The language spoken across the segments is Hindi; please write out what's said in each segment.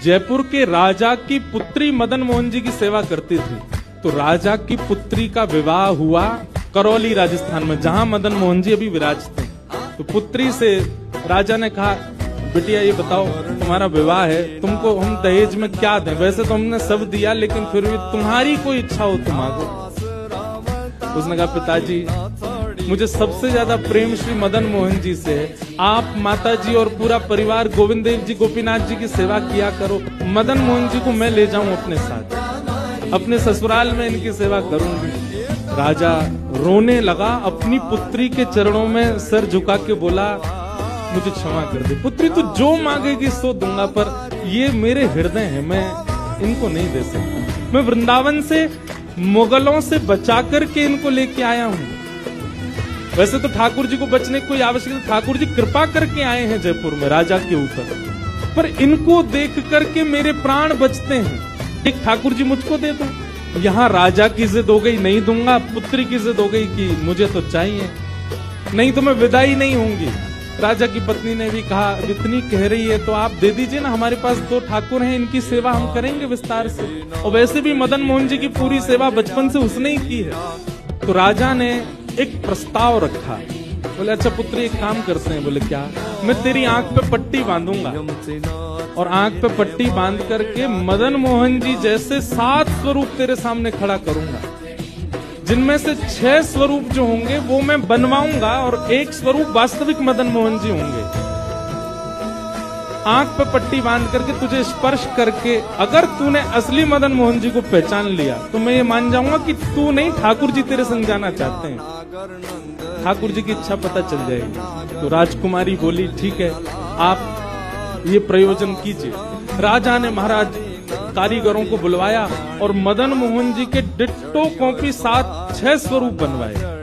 जयपुर के राजा की पुत्री मदन मोहन जी की सेवा करती थी। तो राजा की पुत्री का विवाह हुआ करौली राजस्थान में, जहां मदन मोहन जी अभी विराजते। तो पुत्री से राजा ने कहा, बिटिया ये बताओ तुम्हारा विवाह है, तुमको हम दहेज में क्या दें? वैसे तो हमने सब दिया, लेकिन फिर भी तुम्हारी कोई इच्छा हो तो मांगो। उसने कहा, पिताजी मुझे सबसे ज्यादा प्रेम श्री मदन मोहन जी से है। आप माता जी और पूरा परिवार गोविंद देव जी गोपीनाथ जी की सेवा किया करो। मदन मोहन जी को मैं ले जाऊं अपने साथ, अपने ससुराल में इनकी सेवा करूंगी। राजा रोने लगा, अपनी पुत्री के चरणों में सर झुका के बोला, मुझे क्षमा कर दे पुत्री, तू जो मांगेगी सो दूंगा, पर ये मेरे हृदय है, मैं इनको नहीं दे सकता। मैं वृंदावन से मुगलों से बचा करके इनको लेके आया हूं। वैसे तो ठाकुर जी को बचने की कोई आवश्यकता, ठाकुर जी कृपा करके आए हैं जयपुर में राजा के ऊपर, पर इनको देख करके मेरे प्राण बचते हैं। एक ठाकुर जी मुझको दे दो। यहाँ राजा की जिद हो गई, नहीं दूंगा। पुत्री की जिद हो गई कि मुझे तो चाहिए, नहीं तो मैं विदाई नहीं होंगी। राजा की पत्नी ने भी कहा, इतनी कह रही है तो आप दे दीजिए ना, हमारे पास 2 ठाकुर हैं, इनकी सेवा हम करेंगे विस्तार से। और वैसे भी मदन मोहन जी की पूरी सेवा बचपन से उसने ही की है। तो राजा ने एक प्रस्ताव रखा। बोले, अच्छा पुत्री एक काम करते हैं। बोले, क्या? मैं तेरी आंख पे पट्टी बांधूंगा और आंख पे पट्टी बांध करके मदन मोहन जी जैसे 7 स्वरूप तेरे सामने खड़ा करूंगा, जिनमें से 6 स्वरूप जो होंगे वो मैं बनवाऊंगा और 1 स्वरूप वास्तविक मदन मोहन जी होंगे। आंख पे पट्टी बांध करके तुझे स्पर्श करके अगर तूने असली मदन मोहन जी को पहचान लिया तो मैं ये मान जाऊंगा कि तू नहीं, ठाकुर जी तेरे संग जाना चाहते हैं। ठाकुर जी की इच्छा पता चल जाएगी। तो राजकुमारी बोली, ठीक है, आप ये प्रयोजन कीजिए। राजा ने महाराज कारीगरों को बुलवाया और मदन मोहन जी के डिट्टो कॉपी 7-6 स्वरूप बनवाए।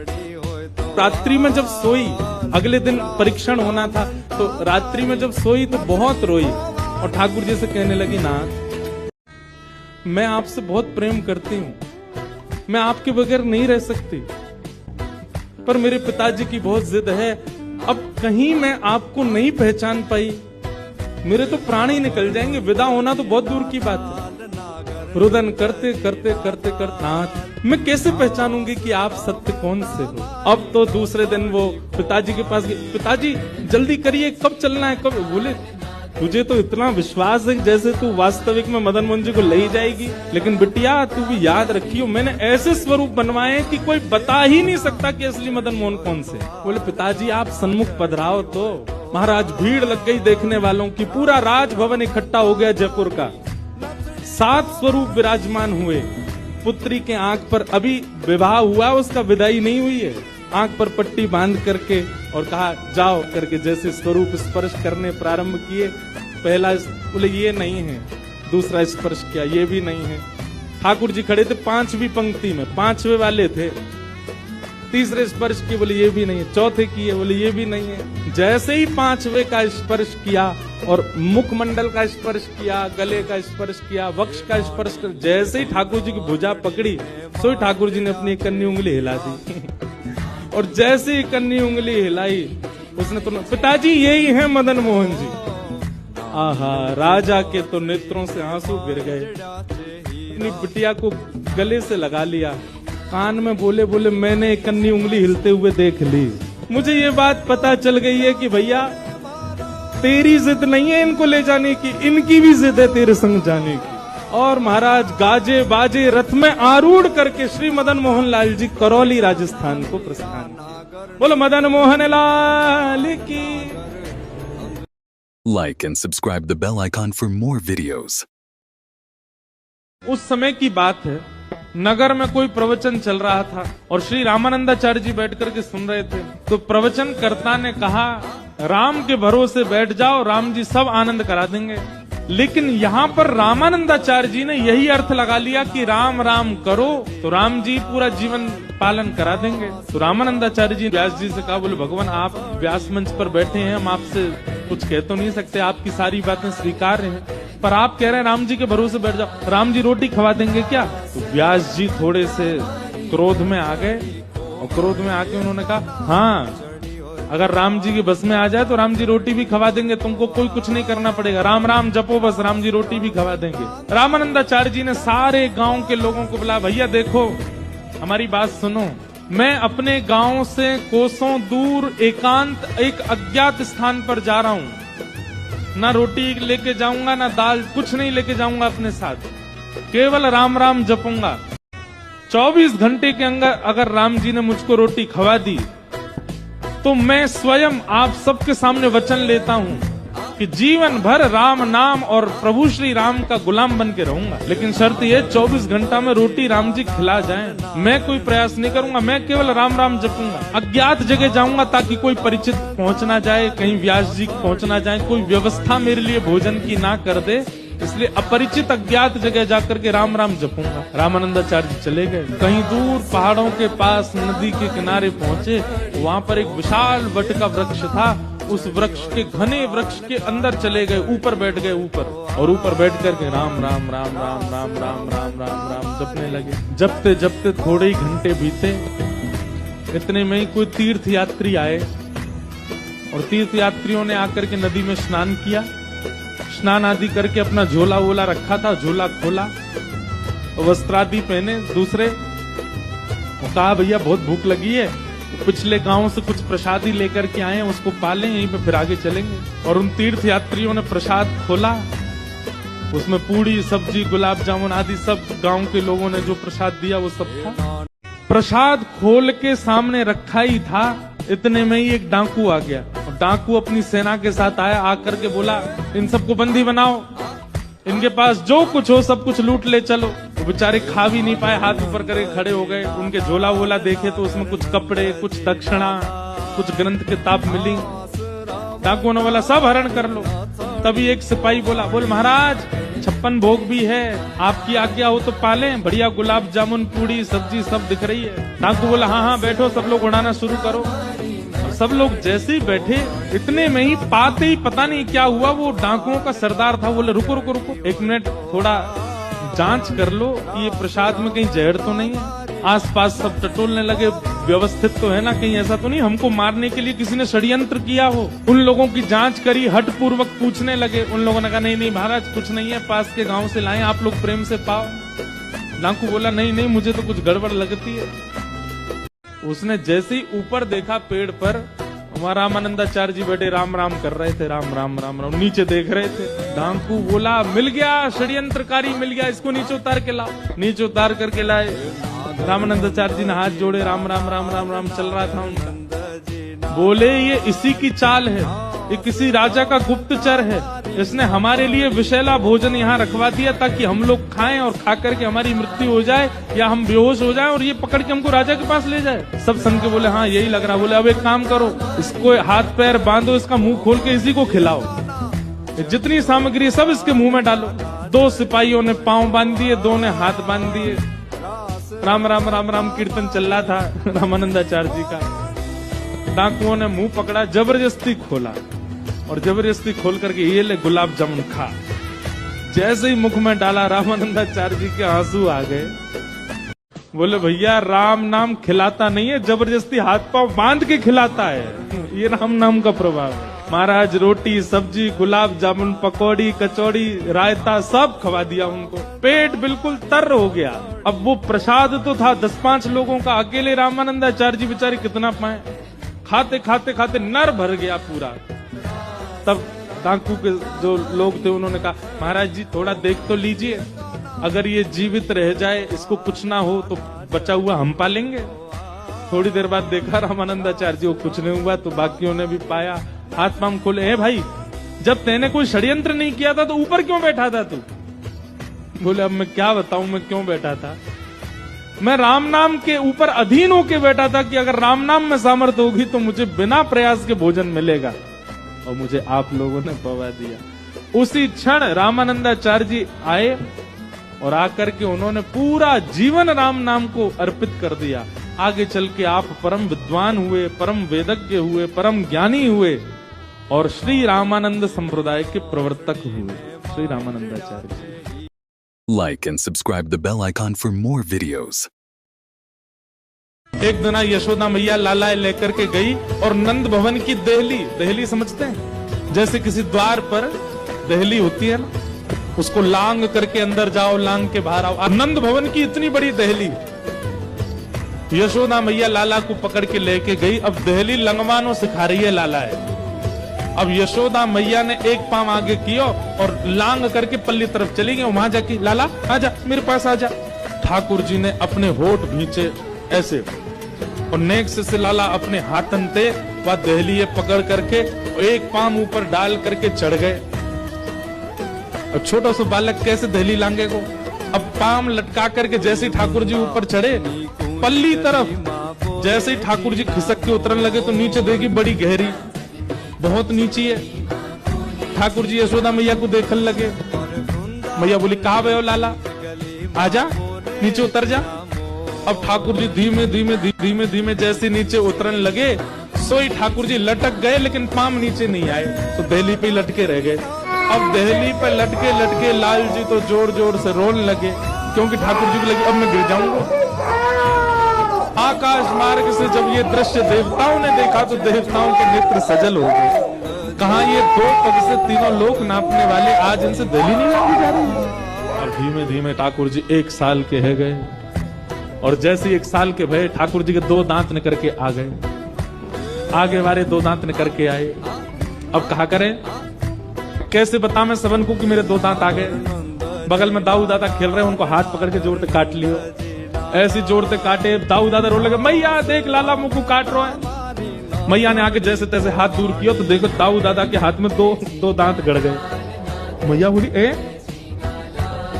रात्रि में जब सोई, अगले दिन परीक्षण होना था, तो रात्रि में जब सोई तो बहुत रोई और ठाकुर जी से कहने लगी, नाथ मैं आपसे बहुत प्रेम करती हूँ, मैं आपके बगैर नहीं रह सकती, पर मेरे पिताजी की बहुत जिद है। अब कहीं मैं आपको नहीं पहचान पाई, मेरे तो प्राण ही निकल जाएंगे, विदा होना तो बहुत दूर की बात है। रुदन करते करते करते करते नाथ मैं कैसे पहचानूंगी कि आप सत्य कौन से हो? अब तो दूसरे दिन वो पिताजी के पास गए, पिताजी जल्दी करिए, कब चलना है, कब? बोले, तुझे तो इतना विश्वास है जैसे तू वास्तविक में मदन मोहन जी को ले जाएगी, लेकिन बिटिया तू भी याद रखियो, मैंने ऐसे स्वरूप बनवाए कि कोई बता ही नहीं सकता कि असली मदन मोहन कौन से। बोले, पिताजी आप सन्मुख पधराओ। तो महाराज भीड़ लग गई देखने वालों की, पूरा राजभवन इकट्ठा हो गया जयपुर का। 7 स्वरूप विराजमान हुए। पुत्री के आंख पर अभी विवाह हुआ, उसका विदाई नहीं हुई है, आंख पर पट्टी बांध करके और कहा जाओ करके जैसे स्वरूप स्पर्श करने प्रारंभ किए। पहला बोले ये नहीं है, दूसरा स्पर्श किया, ये भी नहीं है। ठाकुर जी खड़े थे 5वीं पंक्ति में, 5वें वाले थे। तीसरे स्पर्श किए, बोले ये भी नहीं है। चौथे किए, बोले ये भी नहीं है। जैसे ही 5वें का स्पर्श किया और मुखमंडल का स्पर्श किया, गले का स्पर्श किया, वक्ष का स्पर्श कर, जैसे ही ठाकुर जी की भुजा पकड़ी, सो ही ठाकुर जी ने अपनी एक कन्नी उंगली हिला दी और जैसे ही कन्नी उंगली हिलाई उसने तो, पिताजी यही है मदन मोहन जी। आहा, राजा के तो नेत्रों से आंसू गिर गए। अपनी बिटिया को गले से लगा लिया, कान में बोले बोले मैंने एक कन्नी उंगली हिलते हुए देख ली। मुझे ये बात पता चल गई है कि भैया तेरी जिद नहीं है इनको ले जाने की, इनकी भी जिद है तेरे संग जाने की। और महाराज गाजे बाजे रथ में आरूढ़ करके श्री मदन मोहन लाल जी करौली राजस्थान को प्रस्थान। बोलो मदन मोहन लाल की। Like and subscribe the bell icon for more videos. उस समय की बात है, नगर में कोई प्रवचन चल रहा था और श्री रामानंदाचार्य जी बैठ करके सुन रहे थे। तो प्रवचन कर्ता ने कहा, राम के भरोसे बैठ जाओ, राम जी सब आनंद करा देंगे। लेकिन यहाँ पर रामानंदाचार्य जी ने यही अर्थ लगा लिया कि राम राम करो तो राम जी पूरा जीवन पालन करा देंगे। तो रामानंदाचार्य जी व्यास जी से कहा, बोले भगवान आप व्यास मंच पर बैठे हैं, हम आपसे कुछ कह तो नहीं सकते, आपकी सारी बातें स्वीकार हैं, पर आप कह रहे हैं राम जी के भरोसे बैठ जाओ, राम जी रोटी खवा देंगे क्या? तो व्यास जी थोड़े से क्रोध में आ गए और क्रोध में आके उन्होंने कहा, हाँ अगर राम जी की बस में आ जाए तो राम जी रोटी भी खवा देंगे, तुमको कोई कुछ नहीं करना पड़ेगा, राम राम जपो बस, राम जी रोटी भी खवा देंगे। रामानंदाचार्य जी ने सारे गांव के लोगों को बुलाया, भैया देखो हमारी बात सुनो, मैं अपने गांव से कोसों दूर एकांत एक अज्ञात स्थान पर जा रहा हूं, ना रोटी लेके जाऊंगा ना दाल, कुछ नहीं लेके जाऊंगा अपने साथ, केवल राम राम जपूंगा। 24 घंटे के अंदर अगर राम जी ने मुझको रोटी खवा दी तो मैं स्वयं आप सबके सामने वचन लेता हूं कि जीवन भर राम नाम और प्रभु श्री राम का गुलाम बन के रहूंगा। लेकिन शर्त ये 24 घंटा में रोटी राम जी खिला जाएं। मैं कोई प्रयास नहीं करूंगा, मैं केवल राम राम जपूंगा। अज्ञात जगह जाऊंगा ताकि कोई परिचित पहुंच ना जाए, कहीं व्यास जी पहुंच ना जाए, कोई व्यवस्था मेरे लिए भोजन की ना कर दे, इसलिए अपरिचित अज्ञात जगह जाकर के राम राम जपूंगा। रामानंदाचार्य जी चले गए, कहीं दूर पहाड़ों के पास नदी के किनारे पहुंचे, वहां पर एक विशाल वट का वृक्ष था, उस वृक्ष के घने वृक्ष के अंदर चले गए, ऊपर बैठ गए ऊपर, और ऊपर बैठ करके राम राम राम राम राम राम राम राम राम जपने लगे। जपते जपते थोड़े ही घंटे बीते, इतने में ही कोई तीर्थ यात्री आए, और तीर्थ यात्रियों ने आकर के नदी में स्नान किया, स्नान आदि करके अपना झोला वोला रखा था, झोला खोला, वस्त्रादि पहने, दूसरे कहा भैया बहुत भूख लगी है, पिछले गांव से कुछ प्रसादी लेकर के आए हैं, उसको पालें, यहीं पे फिर आगे चलेंगे। और उन तीर्थ यात्रियों ने प्रसाद खोला, उसमें पूड़ी सब्जी गुलाब जामुन आदि सब गांव के लोगों ने जो प्रसाद दिया वो सब था। प्रसाद खोल के सामने रखा ही था, इतने में ही एक डाकू आ गया, और डाकू अपनी सेना के साथ आया, आकर के बोला इन सबको बंदी बनाओ, इनके पास जो कुछ हो सब कुछ लूट ले चलो। वो बेचारे खा भी नहीं पाए, हाथ ऊपर करके खड़े हो गए। उनके झोला वोला देखे तो उसमें कुछ कपड़े, कुछ दक्षिणा, कुछ ग्रंथ किताब मिली। डाकुओं ने बोला सब हरण कर लो। तभी एक सिपाही बोला, बोल महाराज 56 भोग भी है, आपकी आज्ञा हो तो पालें, बढ़िया गुलाब जामुन पूड़ी सब्जी सब दिख रही है। डाकू बोला हाँ हाँ बैठो, सब लोग उड़ाना शुरू करो। सब लोग जैसे ही बैठे, इतने में ही पाते ही पता नहीं क्या हुआ, वो डाकुओं का सरदार था, बोले रुको रुको रुको, एक मिनट थोड़ा जांच कर लो कि ये प्रसाद में कहीं जहर तो नहीं है। आसपास सब टटोलने लगे, व्यवस्थित तो है ना, कहीं ऐसा तो नहीं हमको मारने के लिए किसी ने षड्यंत्र किया हो। उन लोगों की जांच करी, हट पूर्वक पूछने लगे। उन लोगों ने कहा नहीं नहीं महाराज कुछ नहीं है, पास के गांव से लाए, आप लोग प्रेम से पाओ। डाकू बोला नहीं नहीं मुझे तो कुछ गड़बड़ लगती है। उसने जैसे ही ऊपर देखा पेड़ पर, वहां रामानंदाचार्य जी बैठे राम राम कर रहे थे, राम राम राम राम नीचे देख रहे थे। डाकू बोला मिल गया, षड्यंत्रकारी मिल गया, इसको नीचे उतार के लाओ। नीचे उतार करके लाए। रामानंदाचार्य जी ने हाथ जोड़े, राम राम राम राम राम चल रहा था उनका। बोले ये इसी की चाल है, ये किसी राजा का गुप्तचर है, इसने हमारे लिए विषैला भोजन यहाँ रखवा दिया ताकि हम लोग खाएं और खा करके हमारी मृत्यु हो जाए या हम बेहोश हो जाएं और ये पकड़ के हमको राजा के पास ले जाए। सब सुन के बोले हाँ यही लग रहा। बोले अब एक काम करो, इसको हाथ पैर बांधो, इसका मुंह खोल के इसी को खिलाओ, जितनी सामग्री सब इसके मुंह में डालो। 2 सिपाहियों ने पांव बांध दिए, 2 ने हाथ बांध दिए। राम राम राम राम कीर्तन चल रहा था रामानंदाचार्य जी का। डाकुओं ने मुंह पकड़ा, जबरदस्ती खोला, और जबरदस्ती खोल करके ये ले गुलाब जामुन खा। जैसे ही मुख में डाला, रामानंदाचार्य जी के आंसू आ गए। बोले भैया राम नाम खिलाता नहीं है, जबरदस्ती हाथ पांव बांध के खिलाता है, ये राम नाम का प्रभाव है। महाराज रोटी सब्जी गुलाब जामुन पकौड़ी कचौड़ी रायता सब खवा दिया उनको, पेट बिल्कुल तर हो गया। अब वो प्रसाद तो था 10-5 लोगों का, अकेले रामानंदाचार्य जी बेचारे कितना पाए। खाते खाते खाते नर भर गया पूरा। तब डाकू के जो लोग थे उन्होंने कहा महाराज जी थोड़ा देख तो लीजिए, अगर ये जीवित रह जाए, इसको कुछ ना हो तो बचा हुआ हम पालेंगे। थोड़ी देर बाद देखा रामानंदाचार्य जी को कुछ नहीं हुआ, तो बाकियों ने भी पाया। हाथ पांव खोले, है भाई जब तेने कोई षड्यंत्र नहीं किया था तो ऊपर क्यों बैठा था तू? बोले अब मैं क्या बताऊं मैं क्यों बैठा था। मैं राम नाम के ऊपर अधीन होके बैठा था कि अगर राम नाम में सामर्थ्य होगी तो मुझे बिना प्रयास के भोजन मिलेगा, और मुझे आप लोगों ने पवा दिया। उसी क्षण रामानंदाचार्य जी आए और आकर के उन्होंने पूरा जीवन राम नाम को अर्पित कर दिया। आगे चल के आप परम विद्वान हुए, परम वेदज्ञ हुए, परम ज्ञानी हुए और श्री रामानंद संप्रदाय के प्रवर्तक हुए, श्री रामानंदाचार्य जी। Like and subscribe the bell icon for more videos. एक दिन यशोदा मैया लाला लेकर के गई और नंद भवन की दहली समझते हैं, जैसे किसी द्वार पर दहली होती है ना, उसको लांग करके अंदर जाओ, लांग के बाहर आओ। नंद भवन की इतनी बड़ी दहली, यशोदा मैया लाला को पकड़ के लेके गई। अब दहली लंगवानो सिखा रही है लाला है। अब यशोदा मैया ने एक पांव आगे किया और लांग करके पल्ली तरफ चली गई। वहां जाके लाला आजा, मेरे पास आजा। ठाकुर जी ने अपने होठ भींचे ऐसे और नेक से लाला अपने हाथन थे वह दहली पकड़ करके एक पांव ऊपर डाल करके चढ़ गए। अब छोटा सा बालक कैसे दहली लांगे को, अब पांव लटका करके जैसे ठाकुर जी ऊपर चढ़े पल्ली तरफ, जैसे ही ठाकुर जी खिसक के उतरने लगे तो नीचे देखी बड़ी गहरी, बहुत नीची है। ठाकुर जी यशोदा मैया को देखने लगे। मैया बोली कहा गए हो लाला, आजा नीचे उतर जा। अब ठाकुर जी धीमे धीमे जैसे नीचे उतरने लगे सोई ठाकुर जी लटक गए, लेकिन पांव नीचे नहीं आए, तो दहली पे लटके रह गए। अब दहली पे लटके लाल जी तो जोर जोर से रोने लगे, क्योंकि ठाकुर जी को लगी अब मैं गिर जाऊंगा। आकाश मार्ग से जब ये दृश्य देवताओं ने देखा तो देवताओं के नेत्र सजल हो गए। कहा ये 2 पग से तीनों लोक नापने वाले आज इनसे दहली नहीं लांगी जा रही। और धीमे धीमे ठाकुर जी 1 साल के है गए, और जैसे 1 साल के भय ठाकुर जी के 2 दांत निकल के आ गए, आगे वाले 2 दांत निकल के आए। अब कहा करें, कैसे बता मैं सबन को कि मेरे 2 दांत आ गए। बगल में दाऊ दादा खेल रहे हैं, उनको हाथ पकड़ के जोर से काट लियो। ऐसी जोर से काटे, दाऊ दादा रोने लगे, मैया देख लाला मुंह को काट रहा है। मैया ने आके जैसे तैसे हाथ दूर किया तो देखो दाऊ दादा के हाथ में 2 दांत गड़ गए। मैया बोली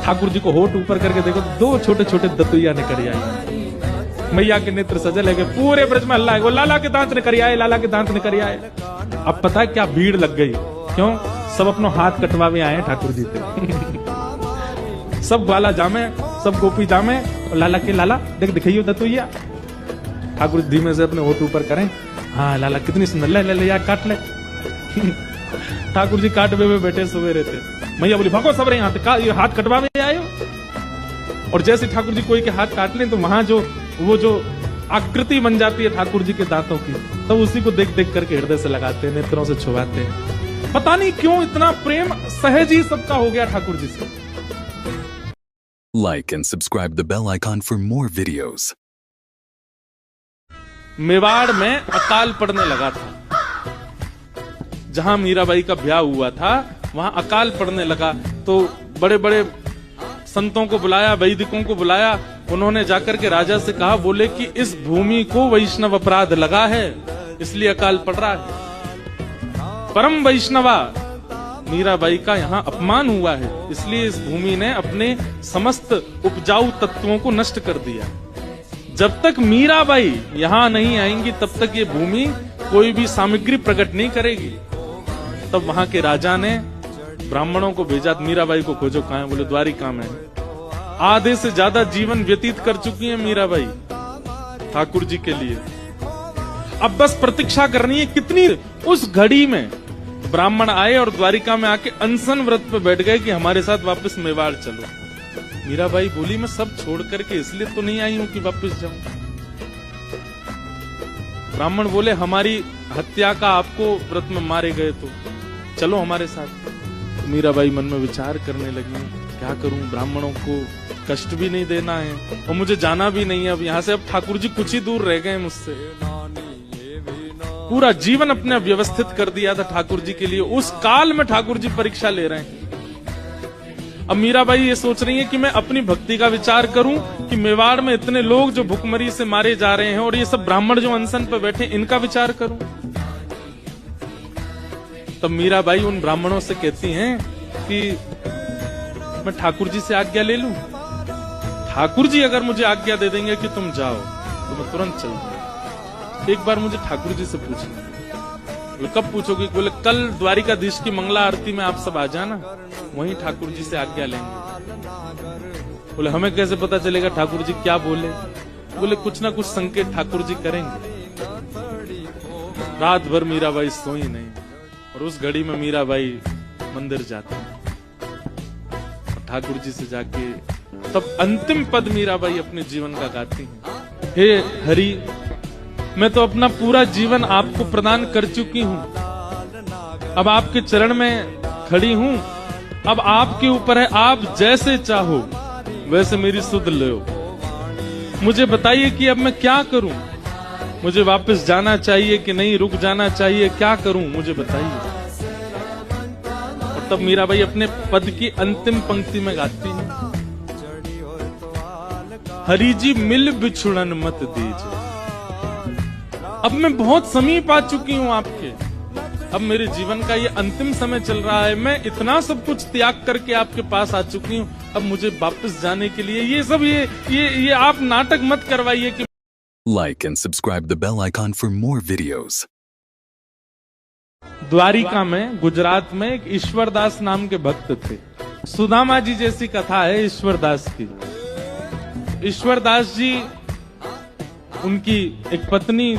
ठाकुर जी को होठ ऊपर करके देखो 2 छोटे छोटे दतुइया निकल आई। मैया के नेत्र सजल है, पूरे ब्रज में हल्ला है, वो लाला के दांत निकल आए, लाला के दांत निकल आए। अब पता है क्या भीड़ लग गई, क्यों? सब अपनो हाथ कटवावे आए ठाकुर जी से। सब ग्वाला जामे, सब गोपी जामे, और लाला के लाला देख दिखाइयो दतुइया। ठाकुर जी धीमे से अपने होठ ऊपर करें, हाँ लाला कितनी सुंदर, ले यार काट ले। ठाकुर जी काटवे हुए बैठे सोए रहते। मैया बोली भागो सब रहे यहाँ हाथ कटवावे आयो। और जैसे ठाकुर जी कोई के हाथ काट लें तो वहां वो जो आकृति बन जाती है ठाकुर जी के दांतों की, तब तो उसी को देख देख करके हृदय से लगाते हैं, नेत्रों से छुपाते हैं। पता नहीं क्यों इतना प्रेम सहज ही सबका हो गया ठाकुर जी से। Like and subscribe the bell icon for more videos. Mewar में अकाल पड़ने लगा था, जहां मीराबाई का ब्याह हुआ था वहां अकाल पड़ने लगा। तो बड़े बड़े संतों को बुलाया, वैदिकों को बुलाया। उन्होंने जाकर के राजा से कहा, बोले कि इस भूमि को वैष्णव अपराध लगा है, इसलिए अकाल पड़ रहा है। परम वैष्णवा मीराबाई का यहाँ अपमान हुआ है, इसलिए इस भूमि ने अपने समस्त उपजाऊ तत्वों को नष्ट कर दिया। जब तक मीराबाई यहाँ नहीं आएंगी तब तक ये भूमि कोई भी सामग्री प्रकट नहीं करेगी। तब वहां के राजा ने ब्राह्मणों को भेजा, मीराबाई को खोजो, कहाँ है? बोले द्वारिका में। आधे से ज्यादा जीवन व्यतीत कर चुकी है मीराबाई ठाकुर जी के लिए। अब बस प्रतीक्षा करनी है कितनी। उस घड़ी में ब्राह्मण आए और द्वारिका में आके अनशन व्रत पे बैठ गए कि हमारे साथ वापस मेवाड़ चलो। मीराबाई बोली मैं सब छोड़ करके इसलिए तो नहीं आई हूं कि वापस जाऊं। ब्राह्मण बोले हमारी हत्या का आपको व्रत में मारे गए तो चलो हमारे साथ। तो मीराबाई मन में विचार करने लगी, क्या करूं, ब्राह्मणों को कष्ट भी नहीं देना है और मुझे जाना भी नहीं है अब यहाँ से। अब ठाकुर जी कुछ ही दूर रह गए मुझसे। पूरा जीवन अपने व्यवस्थित कर दिया था ठाकुर जी के लिए। उस काल में ठाकुर जी परीक्षा ले रहे हैं। अब मीराबाई ये सोच रही है कि मैं अपनी भक्ति का विचार करूं कि मेवाड़ में इतने लोग जो भुखमरी से मारे जा रहे हैं और ये सब ब्राह्मण जो अनशन पर बैठे, इनका विचार करूं। तब मीराबाई उन ब्राह्मणों से कहती हैं कि मैं ठाकुर जी से आज्ञा ले लूं। ठाकुर जी अगर मुझे आज्ञा दे देंगे कि तुम जाओ तो मैं तुरंत चल दूंगा। एक बार मुझे ठाकुर जी से पूछना। बोले कब पूछोगे? बोले कल द्वारिकाधीश की मंगला आरती में आप सब आ जाना, वहीं ठाकुर जी से आज्ञा लेंगे। बोले हमें कैसे पता चलेगा ठाकुर जी क्या बोले? बोले कुछ ना कुछ संकेत ठाकुर जी करेंगे। रात भर मीराबाई सोई नहीं और उस घड़ी में मीराबाई मंदिर जाती है ठाकुर जी से जाके। तब अंतिम पद मीराबाई अपने जीवन का गाती हैं। हे हरि, मैं तो अपना पूरा जीवन आपको प्रदान कर चुकी हूं, अब आपके चरण में खड़ी हूं, अब आपके ऊपर है, आप जैसे चाहो वैसे मेरी सुध लो। मुझे बताइए कि अब मैं क्या करूं, मुझे वापस जाना चाहिए कि नहीं, रुक जाना चाहिए, क्या करूं मुझे बताइए। और तब मीराबाई अपने पद की अंतिम पंक्ति में गाती है, हरि जी मिल बिछुड़न मत दीजिए। अब मैं बहुत समीप आ चुकी हूं आपके, अब मेरे जीवन का ये अंतिम समय चल रहा है, मैं इतना सब कुछ त्याग करके आपके पास आ चुकी हूं, अब मुझे वापस जाने के लिए ये सब ये आप नाटक मत करवाइए कि। Like and subscribe the bell icon for more videos. Dwarika में, गुजरात में एक ईश्वरदास नाम के भक्त थे। सुदामा जी जैसी कथा है ईश्वरदास की। ईश्वरदास जी, उनकी एक पत्नी,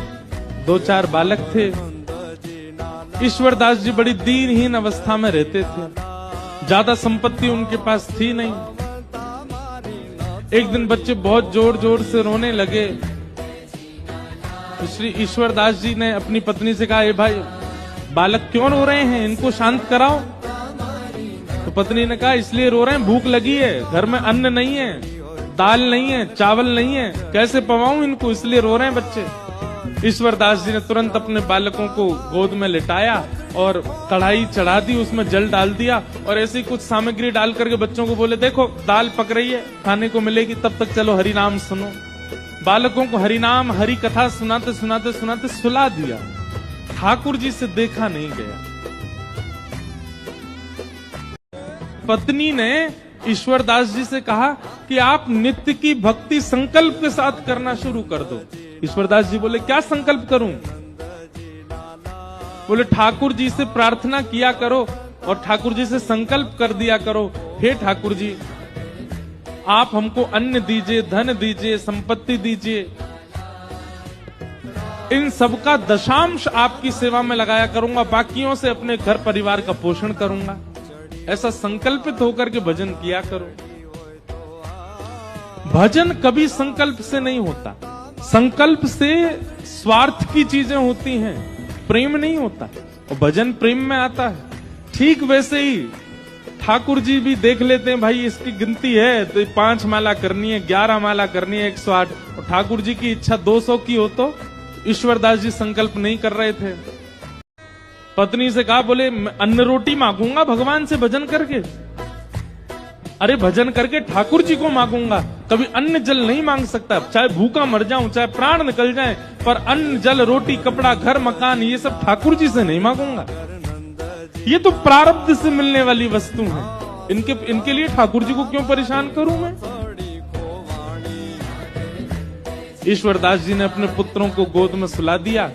2-4 बालक थे। ईश्वरदास जी बड़ी दीनहीन अवस्था में रहते थे, ज्यादा संपत्ति उनके पास थी नहीं। एक दिन बच्चे बहुत जोर जोर से रोने लगे। श्री ईश्वरदास जी ने अपनी पत्नी से कहा, ए भाई, बालक क्यों रो रहे हैं, इनको शांत कराओ। तो पत्नी ने कहा, इसलिए रो रहे हैं, भूख लगी है, घर में अन्न नहीं है, दाल नहीं है, चावल नहीं है, कैसे पवाऊं इनको, इसलिए रो रहे हैं बच्चे। ईश्वरदास जी ने तुरंत अपने बालकों को गोद में लिटाया और कढ़ाई चढ़ा दी, उसमें जल डाल दिया और ऐसी कुछ सामग्री डाल करके बच्चों को बोले, देखो दाल पक रही है, खाने को मिलेगी, तब तक चलो हरि नाम सुनो। बालकों को हरि नाम, हरि कथा सुनाते सुनाते सुनाते सुला दिया। ठाकुर जी से देखा नहीं गया। पत्नी ने ईश्वरदास जी से कहा कि आप नित्य की भक्ति संकल्प के साथ करना शुरू कर दो। ईश्वरदास जी बोले, क्या संकल्प करूं? बोले, ठाकुर जी से प्रार्थना किया करो और ठाकुर जी से संकल्प कर दिया करो, हे ठाकुर जी, आप हमको अन्न दीजिए, धन दीजिए, संपत्ति दीजिए, इन सबका दशांश आपकी सेवा में लगाया करूंगा, बाकियों से अपने घर परिवार का पोषण करूंगा। ऐसा संकल्पित होकर के भजन किया करो। भजन कभी संकल्प से नहीं होता, संकल्प से स्वार्थ की चीजें होती हैं, प्रेम नहीं होता, और भजन प्रेम में आता है। ठीक वैसे ही ठाकुर जी भी देख लेते हैं, भाई इसकी गिनती है तो 5 माला करनी है, 11 माला करनी है, 108, और ठाकुर जी की इच्छा 200 की हो तो ईश्वरदास जी संकल्प नहीं कर रहे थे। पत्नी से कहा, बोले अन्न रोटी मांगूंगा भगवान से भजन करके। अरे भजन करके ठाकुर जी को मांगूंगा, कभी अन्न जल नहीं मांग सकता, चाहे भूखा मर जाऊं, चाहे प्राण निकल जाए, पर अन्न जल रोटी कपड़ा घर मकान ये सब ठाकुर जी से नहीं मांगूंगा। ये तो प्रारब्ध से मिलने वाली वस्तु है, इनके लिए ठाकुर जी को क्यों परेशान करूं मैं। ईश्वरदास जी ने अपने पुत्रों को गोद में सुला दिया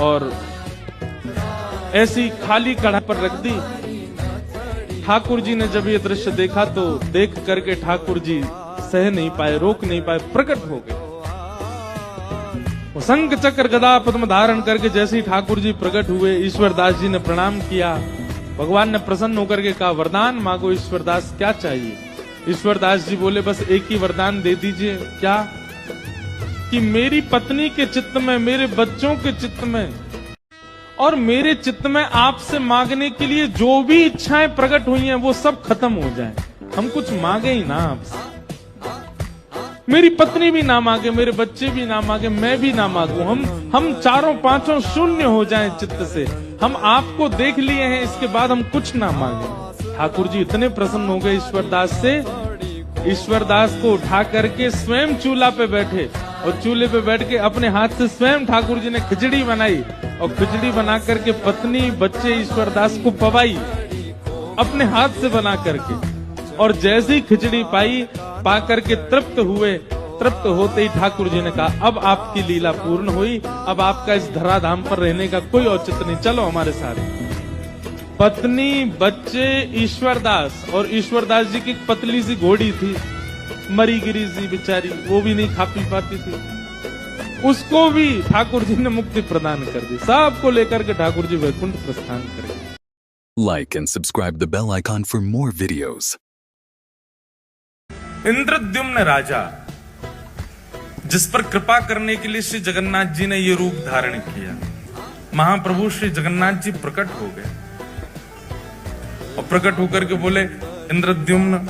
और ऐसी खाली कढ़ाई पर रख दी। ठाकुर जी ने जब ये दृश्य देखा तो देख करके ठाकुर जी सह नहीं पाए, रोक नहीं पाए, प्रकट हो गए। वो शंख चक्र गदा पद्म धारण करके जैसे ही ठाकुर जी प्रकट हुए, ईश्वरदास जी ने प्रणाम किया। भगवान ने प्रसन्न होकर के कहा, वरदान मांगो ईश्वरदास, क्या चाहिए? ईश्वरदास जी बोले, बस एक ही वरदान दे दीजिए। क्या? कि मेरी पत्नी के चित्त में, मेरे बच्चों के चित्त में और मेरे चित्त में आपसे मांगने के लिए जो भी इच्छाएं प्रकट हुई हैं वो सब खत्म हो जाएं। हम कुछ मांगे ही ना आपसे, मेरी पत्नी भी ना मांगे, मेरे बच्चे भी ना मांगे, मैं भी ना मांगू, हम चारों पांचों शून्य हो जाएं चित्त से। हम आपको देख लिए हैं, इसके बाद हम कुछ ना मांगे। ठाकुर जी इतने प्रसन्न हो गए ईश्वरदास से, ईश्वरदास को उठा करके स्वयं चूल्हा पे बैठे और चूल्हे पे बैठ के अपने हाथ से स्वयं ठाकुर जी ने खिचड़ी बनाई और खिचड़ी बना करके पत्नी बच्चे ईश्वरदास को पवाई अपने हाथ से बना करके। और जैसे ही खिचड़ी पा करके तृप्त हुए, तृप्त होते ही ठाकुर जी ने कहा, अब आपकी लीला पूर्ण हुई, अब आपका इस धराधाम पर रहने का कोई औचित्य नहीं, चलो हमारे साथ। पत्नी, बच्चे, ईश्वरदास, और ईश्वरदास जी की पतली सी घोड़ी थी, मरी गिरी सी बेचारी, वो भी नहीं खा पी पाती थी, उसको भी ठाकुर जी ने मुक्ति प्रदान कर दी। सबको लेकर के ठाकुर जी वैकुंठ प्रस्थान करें। Like and subscribe the bell icon for more videos. Indradyumna राजा जिस पर कृपा करने के लिए श्री जगन्नाथ जी ने ये रूप धारण किया। महाप्रभु श्री जगन्नाथ जी प्रकट हो गए और प्रकट होकर के बोले, इंद्रद्युम्न,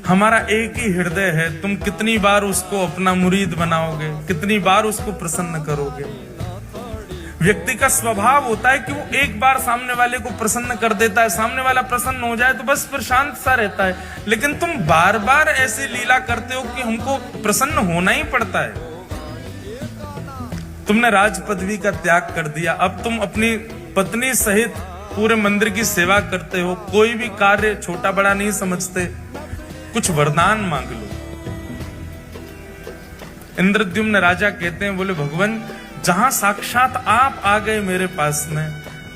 हमारा एक ही हृदय है, तुम कितनी बार उसको अपना मुरीद बनाओगे, कितनी बार उसको प्रसन्न करोगे। व्यक्ति का स्वभाव होता है कि वो एक बार सामने वाले को प्रसन्न कर देता है, सामने वाला प्रसन्न हो जाए तो बस फिर शांत सा रहता है। लेकिन तुम बार बार ऐसी लीला करते हो कि हमको प्रसन्न होना ही पड़ता है। तुमने राज पदवी का त्याग कर दिया, अब तुम अपनी पत्नी सहित पूरे मंदिर की सेवा करते हो, कोई भी कार्य छोटा बड़ा नहीं समझते, कुछ वरदान मांग लो। इंद्रद्युम्न राजा कहते हैं, बोले भगवान, जहां साक्षात आप आ गए मेरे पास में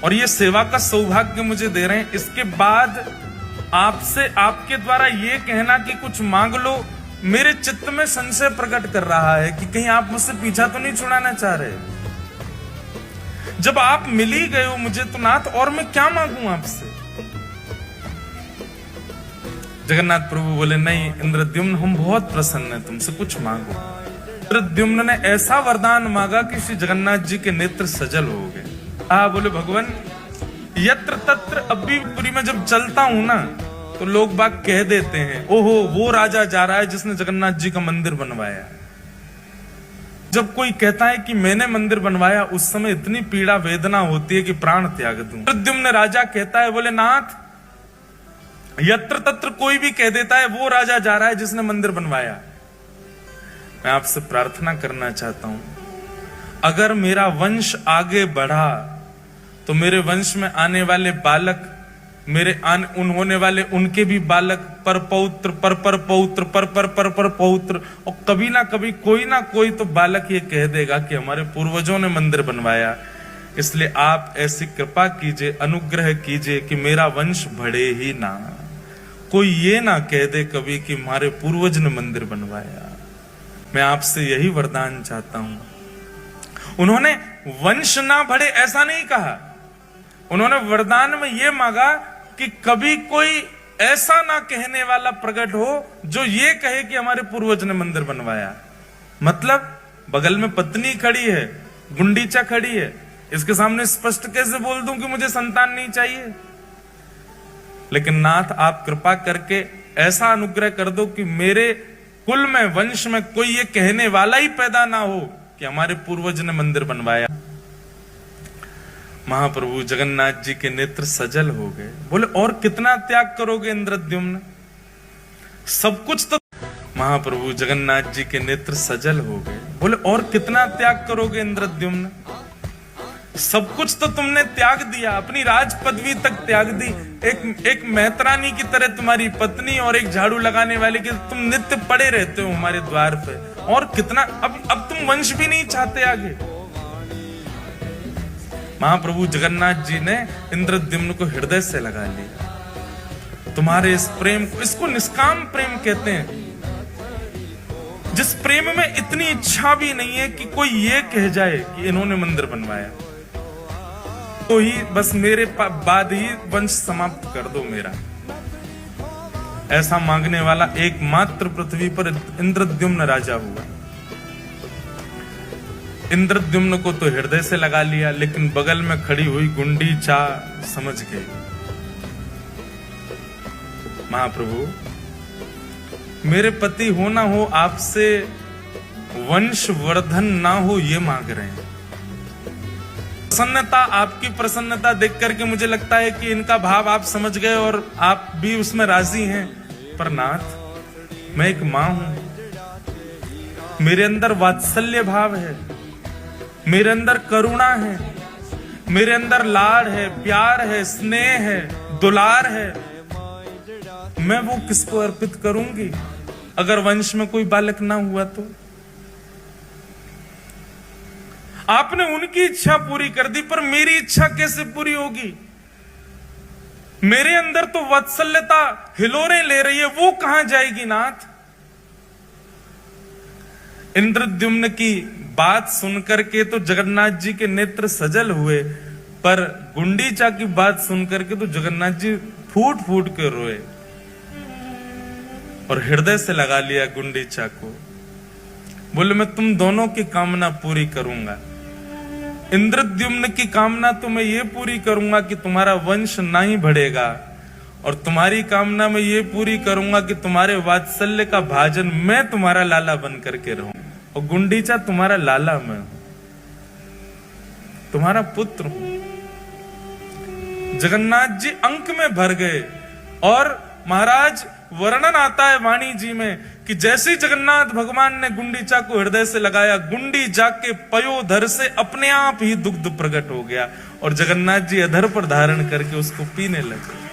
और ये सेवा का सौभाग्य मुझे दे रहे हैं, इसके बाद आपसे आपके द्वारा ये कहना कि कुछ मांग लो, मेरे चित्त में संशय प्रकट कर रहा है कि कहीं आप मुझसे पीछा तो नहीं छुड़ाना चाह रहे। जब आप मिल ही गए हो मुझे तो नाथ, और मैं क्या मांगू आपसे। जगन्नाथ प्रभु बोले, नहीं इंद्रद्युम्न, हम बहुत प्रसन्न हैं तुमसे, कुछ मांगो। इंद्रद्युम्न ने ऐसा वरदान मांगा कि श्री जगन्नाथ जी के नेत्र सजल हो गए। बोले भगवान, यत्र तत्र, अभी पुरी में जब चलता हूं ना तो लोग बाग कह देते हैं, ओहो वो राजा जा रहा है जिसने जगन्नाथ जी का मंदिर बनवाया। जब कोई कहता है कि मैंने मंदिर बनवाया, उस समय इतनी पीड़ा वेदना होती है कि प्राण त्याग दूं। इंद्रद्युम्न राजा कहता है, बोले नाथ, यत्र तत्र कोई भी कह देता है वो राजा जा रहा है जिसने मंदिर बनवाया। मैं आपसे प्रार्थना करना चाहता हूं, अगर मेरा वंश आगे बढ़ा तो मेरे वंश में आने वाले बालक, मेरे उन होने वाले उनके भी बालक, पर पौत्र, पर पौत्र, पर पौत्र, और कभी ना कभी कोई ना कोई तो बालक ये कह देगा कि हमारे पूर्वजों ने मंदिर बनवाया। इसलिए आप ऐसी कृपा कीजिए, अनुग्रह कीजिए कि मेरा वंश बढ़े ही ना, कोई ये ना कह दे कभी कि हमारे पूर्वज ने मंदिर बनवाया। मैं आपसे यही वरदान चाहता हूं। उन्होंने वंश ना बढ़े ऐसा नहीं कहा, उन्होंने वरदान में यह मांगा कि कभी कोई ऐसा ना कहने वाला प्रकट हो जो ये कहे कि हमारे पूर्वज ने मंदिर बनवाया। मतलब बगल में पत्नी खड़ी है, गुंडीचा खड़ी है, इसके सामने स्पष्ट कैसे बोल दूं कि मुझे संतान नहीं चाहिए। लेकिन नाथ, आप कृपा करके ऐसा अनुग्रह कर दो कि मेरे कुल में, वंश में कोई ये कहने वाला ही पैदा ना हो कि हमारे पूर्वज ने मंदिर बनवाया। महाप्रभु जगन्नाथ जी के नेत्र सजल हो गए। बोले, और कितना त्याग करोगे इंद्रद्युम्न, सब कुछ तो। महाप्रभु जगन्नाथ जी के नेत्र सजल हो गए। बोले, और कितना त्याग करोगे इंद्रद्युम्न, सब कुछ तो तुमने त्याग दिया, अपनी राज पदवी तक त्याग दी, एक मेहतरानी की तरह तुम्हारी पत्नी और एक झाड़ू लगाने वाले की तुम नित्य पड़े रहते हो हमारे द्वार पे, और कितना, अब तुम वंश भी नहीं चाहते आगे। महाप्रभु जगन्नाथ जी ने इंद्रद्युम्न को हृदय से लगा लिया। तुम्हारे इस प्रेम को, इसको निष्काम प्रेम कहते हैं, जिस प्रेम में इतनी इच्छा भी नहीं है कि कोई ये कह जाए कि इन्होंने मंदिर बनवाया, तो ही बस मेरे बाद ही वंश समाप्त कर दो मेरा। ऐसा मांगने वाला एकमात्र पृथ्वी पर इंद्रद्युम्न राजा हुआ। इंद्रद्युम्न को तो हृदय से लगा लिया, लेकिन बगल में खड़ी हुई गुंडीचा समझ गई। महाप्रभु, मेरे पति हो ना हो, आपसे वंश वर्धन ना हो ये मांग रहे हैं। प्रसन्नता, आपकी प्रसन्नता देख करके मुझे लगता है कि इनका भाव आप समझ गए और आप भी उसमें राजी हैं। पर नाथ, मैं एक मां हूं, मेरे अंदर वात्सल्य भाव है, मेरे अंदर करुणा है, मेरे अंदर लाड़ है, प्यार है, स्नेह है, दुलार है। मैं वो किसको अर्पित करूंगी अगर वंश में कोई बालक ना हुआ तो? आपने उनकी इच्छा पूरी कर दी, पर मेरी इच्छा कैसे पूरी होगी? मेरे अंदर तो वात्सल्यता हिलोरे ले रही है, वो कहां जाएगी नाथ? इंद्रद्युम्न की बात सुनकर के तो जगन्नाथ जी के नेत्र सजल हुए, पर गुंडीचा की बात सुनकर के तो जगन्नाथ जी फूट फूट के रोए और हृदय से लगा लिया गुंडीचा को। बोले मैं तुम दोनों की कामना पूरी करूंगा। इंद्रद्युम्न की कामना तो मैं ये पूरी करूंगा कि तुम्हारा वंश ना ही बढ़ेगा, और तुम्हारी कामना मैं ये पूरी करूंगा कि तुम्हारे वात्सल्य का भाजन मैं तुम्हारा लाला बन करके रहूं, और गुंडीचा तुम्हारा लाला मैं हूं, तुम्हारा पुत्र हूं। जगन्नाथ जी अंक में भर गए, और महाराज वर्णन आता है वाणी जी में कि जैसे जगन्नाथ भगवान ने गुंडीचा को हृदय से लगाया, गुंडी जाके पयोधर से अपने आप ही दुग्ध प्रकट हो गया, और जगन्नाथ जी अधर पर धारण करके उसको पीने लगे।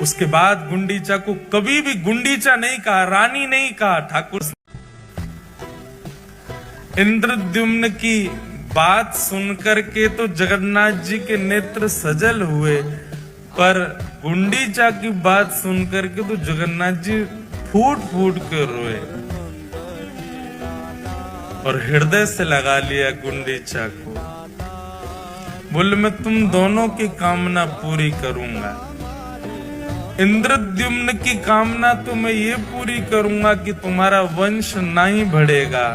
उसके बाद गुंडीचा को कभी भी गुंडीचा नहीं कहा, रानी नहीं कहा, ठाकुर। इंद्रद्युम्न की बात सुनकर के तो जगन्नाथ जी के नेत्र सजल हुए, पर गुंडीचा की बात सुनकर के तो जगन्नाथ जी फूट फूट कर रोए, और हृदय से लगा लिया गुंडीचा को। बोले मैं तुम दोनों की कामना पूरी करूंगा। इंद्रद्युम्न की कामना तो मैं ये पूरी करूंगा कि तुम्हारा वंश ना ही बढ़ेगा,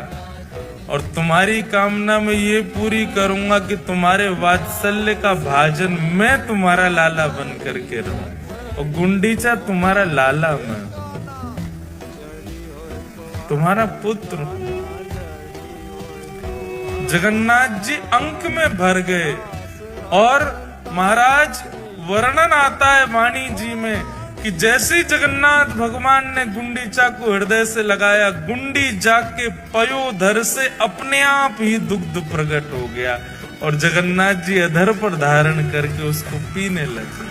और तुम्हारी कामना मैं ये पूरी करूंगा कि तुम्हारे वात्सल्य का भाजन मैं तुम्हारा लाला बन करके रहूं, और गुंडीचा तुम्हारा लाला मैं, तुम्हारा पुत्र हूं। जगन्नाथ जी अंक में भर गए, और महाराज वर्णन आता है वाणी जी में कि जैसे जगन्नाथ भगवान ने गुंडीचा को हृदय से लगाया, गुंडी जाके पयोधर से अपने आप ही दुग्ध प्रकट हो गया, और जगन्नाथ जी अधर पर धारण करके उसको पीने लगे।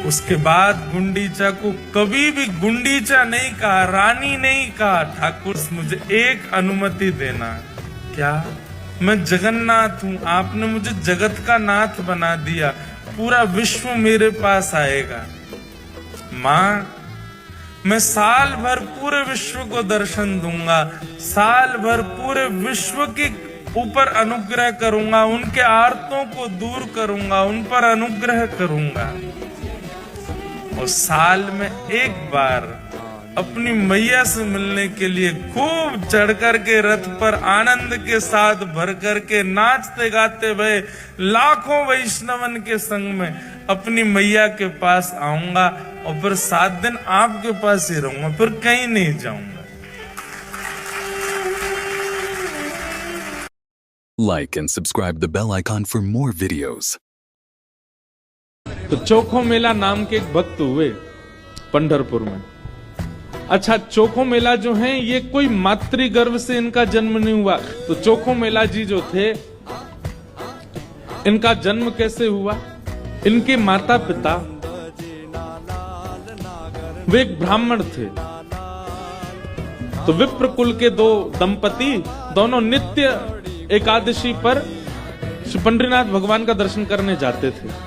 उसके बाद गुंडीचा को कभी भी गुंडीचा नहीं कहा, रानी नहीं कहा, ठाकुर मुझे एक अनुमति देना। क्या? मैं जगन्नाथ हूं, आपने मुझे जगत का नाथ बना दिया, पूरा विश्व मेरे पास आएगा। मां, मैं साल भर पूरे विश्व को दर्शन दूंगा, साल भर पूरे विश्व के ऊपर अनुग्रह करूंगा, उनके आर्तों को दूर करूंगा, उन पर अनुग्रह करूंगा, और साल में एक बार अपनी मैया से मिलने के लिए खूब चढ़ करके रथ पर आनंद के साथ भर करके नाचते गाते हुए लाखों वैष्णवन के संग में अपनी मैया के पास आऊंगा, और फिर 7 दिन आपके पास ही रहूंगा, फिर कहीं नहीं जाऊंगा। Like and subscribe the bell icon for more videos. तो चोखो मेला नाम के एक भक्त हुए पंढरपुर में। अच्छा, चोखो मेला जो है ये कोई मातृ गर्भ से इनका जन्म नहीं हुआ। तो चोखो मेला जी जो थे, इनका जन्म कैसे हुआ? इनके माता पिता वे एक ब्राह्मण थे। तो विप्र कुल के 2 दंपति दोनों नित्य एकादशी पर श्री पंडरीनाथ भगवान का दर्शन करने जाते थे।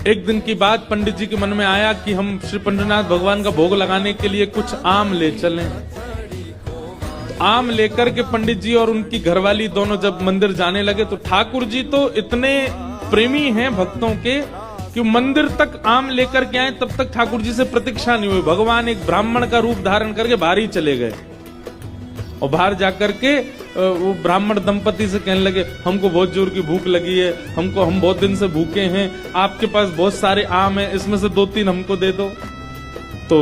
एक दिन की बात, पंडित जी के मन में आया कि हम श्री पंडरीनाथ भगवान का भोग लगाने के लिए कुछ आम ले चलें। तो आम लेकर के पंडित जी और उनकी घरवाली दोनों जब मंदिर जाने लगे, तो ठाकुर जी तो इतने प्रेमी हैं भक्तों के कि मंदिर तक आम लेकर के आए, तब तक ठाकुर जी से प्रतीक्षा नहीं हुई। भगवान एक ब्राह्मण का रूप धारण करके बाहर ही चले गए, और बाहर जाकर के वो ब्राह्मण दंपति से कहने लगे, हमको बहुत जोर की भूख लगी है, हम बहुत दिन से भूखे हैं, आपके पास बहुत सारे आम हैं, इसमें से 2-3 हमको दे दो। तो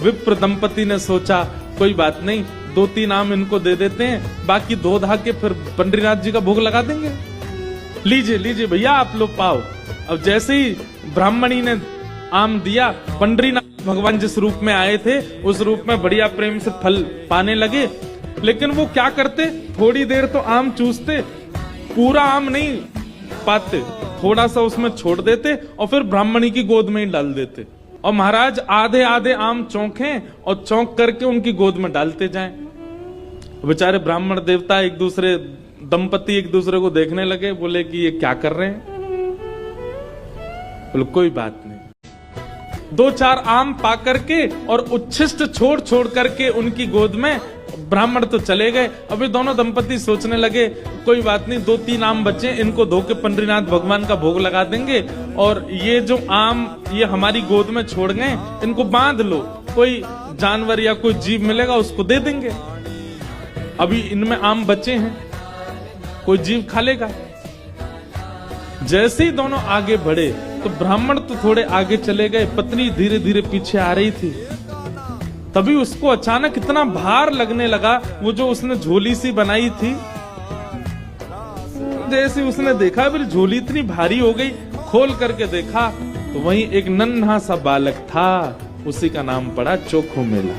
विप्र दंपति ने सोचा कोई बात नहीं, 2-3 आम इनको दे देते हैं, बाकी 2 धा के फिर पंडरीनाथ जी का भोग लगा देंगे। लीजिए लीजिए भैया, आप लोग पाओ। अब जैसे ही ब्राह्मणी ने आम दिया, पंडरीनाथ भगवान जिस रूप में आए थे उस रूप में बढ़िया प्रेम से फल पाने लगे। लेकिन वो क्या करते, थोड़ी देर तो आम चूसते, पूरा आम नहीं पाते, थोड़ा सा उसमें छोड़ देते और फिर ब्राह्मणी की गोद में ही डाल देते। और महाराज आधे आधे आम चौंके और चौंक करके उनकी गोद में डालते जाएं। बेचारे ब्राह्मण देवता दंपति एक दूसरे को देखने लगे, बोले कि ये क्या कर रहे हैं। बोले कोई बात नहीं। 2-4 आम पा करके और उच्छिष्ट छोड़ करके उनकी गोद में ब्राह्मण तो चले गए। अभी दोनों दंपति सोचने लगे कोई बात नहीं, 2-3 आम बचे, इनको धो के पंडरीनाथ भगवान का भोग लगा देंगे, और ये जो आम ये हमारी गोद में छोड़ गए, इनको बांध लो, कोई जानवर या कोई जीव मिलेगा उसको दे देंगे। अभी इनमें आम बचे हैं, कोई जीव खा लेगा। जैसे ही दोनों आगे बढ़े तो ब्राह्मण तो थोड़े आगे चले गए, पत्नी धीरे धीरे पीछे आ रही थी। तभी उसको अचानक इतना भार लगने लगा, वो जो उसने झोली सी बनाई थी, जैसे उसने देखा फिर झोली इतनी भारी हो गई, खोल करके देखा तो वहीं एक नन्हा सा बालक था। उसी का नाम पड़ा चोखो मेला।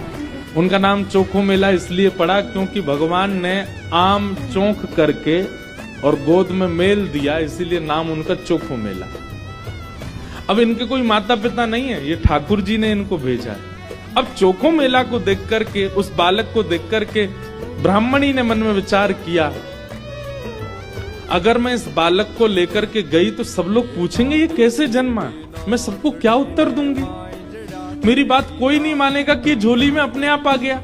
उनका नाम चोखो मेला इसलिए पड़ा क्योंकि भगवान ने आम चोख करके और गोद में मेल दिया, इसीलिए नाम उनका चोखो मेला। अब इनके कोई माता पिता नहीं है, ये ठाकुर जी ने इनको भेजा है। अब चोखो मेला को देख करके, उस बालक को देख करके ब्राह्मणी ने मन में विचार किया, अगर मैं इस बालक को लेकर के गई तो सब लोग पूछेंगे ये कैसे जन्मा, मैं सबको क्या उत्तर दूंगी? मेरी बात कोई नहीं मानेगा कि झोली में अपने आप आ गया।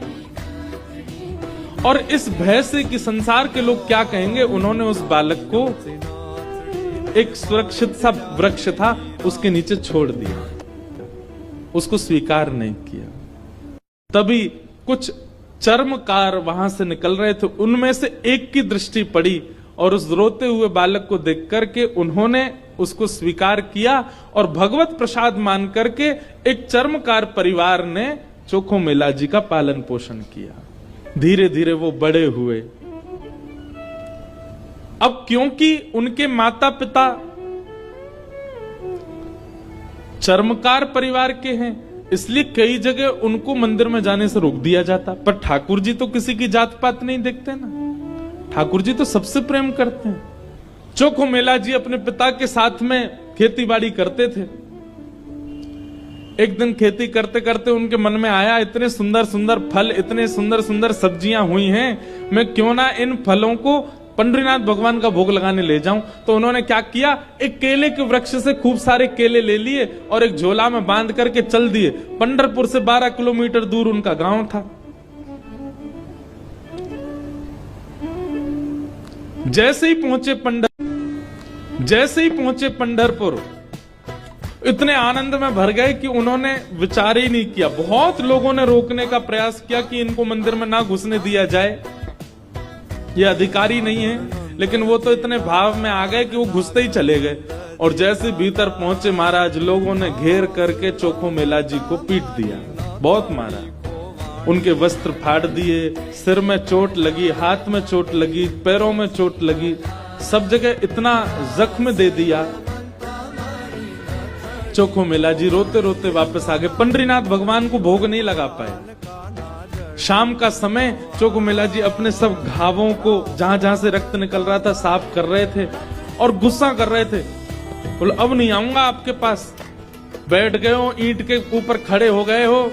और इस भय से कि संसार के लोग क्या कहेंगे, उन्होंने उस बालक को एक सुरक्षित सा वृक्ष था उसके नीचे छोड़ दिया, उसको स्वीकार नहीं किया। तभी कुछ चर्मकार वहां से निकल रहे थे, उनमें से एक की दृष्टि पड़ी और उस रोते हुए बालक को देख करके उन्होंने उसको स्वीकार किया, और भगवत प्रसाद मान करके एक चर्मकार परिवार ने चोखो मेला जी का पालन पोषण किया। धीरे धीरे वो बड़े हुए। अब क्योंकि उनके माता पिता चर्मकार परिवार के हैं, इसलिए कई जगह उनको मंदिर में जाने से रोक दिया जाता। पर ठाकुर जी तो किसी की जात पात नहीं देखते ना, ठाकुर जी तो सबसे प्रेम करते हैं। चोखो मेला जी अपने पिता के साथ में खेती बाड़ी करते थे। एक दिन खेती करते करते उनके मन में आया, इतने सुंदर सुंदर फल, इतने सुंदर सुंदर सब्जियां हुई हैं, मैं क्यों ना इन फलों को पंडरीनाथ भगवान का भोग लगाने ले जाऊं। तो उन्होंने क्या किया, एक केले के वृक्ष से खूब सारे केले ले लिए और एक झोला में बांध करके चल दिए। पंढरपुर से 12 किलोमीटर दूर उनका गांव था। जैसे ही पहुंचे पंढरपुर, इतने आनंद में भर गए कि उन्होंने विचार ही नहीं किया। बहुत लोगों ने रोकने का प्रयास किया कि इनको मंदिर में ना घुसने दिया जाए, ये अधिकारी नहीं है, लेकिन वो तो इतने भाव में आ गए कि वो घुसते ही चले गए। और जैसे भीतर पहुंचे महाराज, लोगों ने घेर करके चोखो मेला जी को पीट दिया, बहुत मारा, उनके वस्त्र फाड़ दिए, सिर में चोट लगी, हाथ में चोट लगी, पैरों में चोट लगी, सब जगह इतना जख्म दे दिया। चोखो मेला जी रोते रोते वापस आ गए। पंडरीनाथ भगवान को भोग नहीं लगा पाए। शाम का समय चोखो मेला जी अपने सब घावों को, जहां जहां से रक्त निकल रहा था, साफ कर रहे थे और गुस्सा कर रहे थे। बोले अब नहीं आऊंगा आपके पास, बैठ गए हो, ईंट के ऊपर खड़े हो गए हो,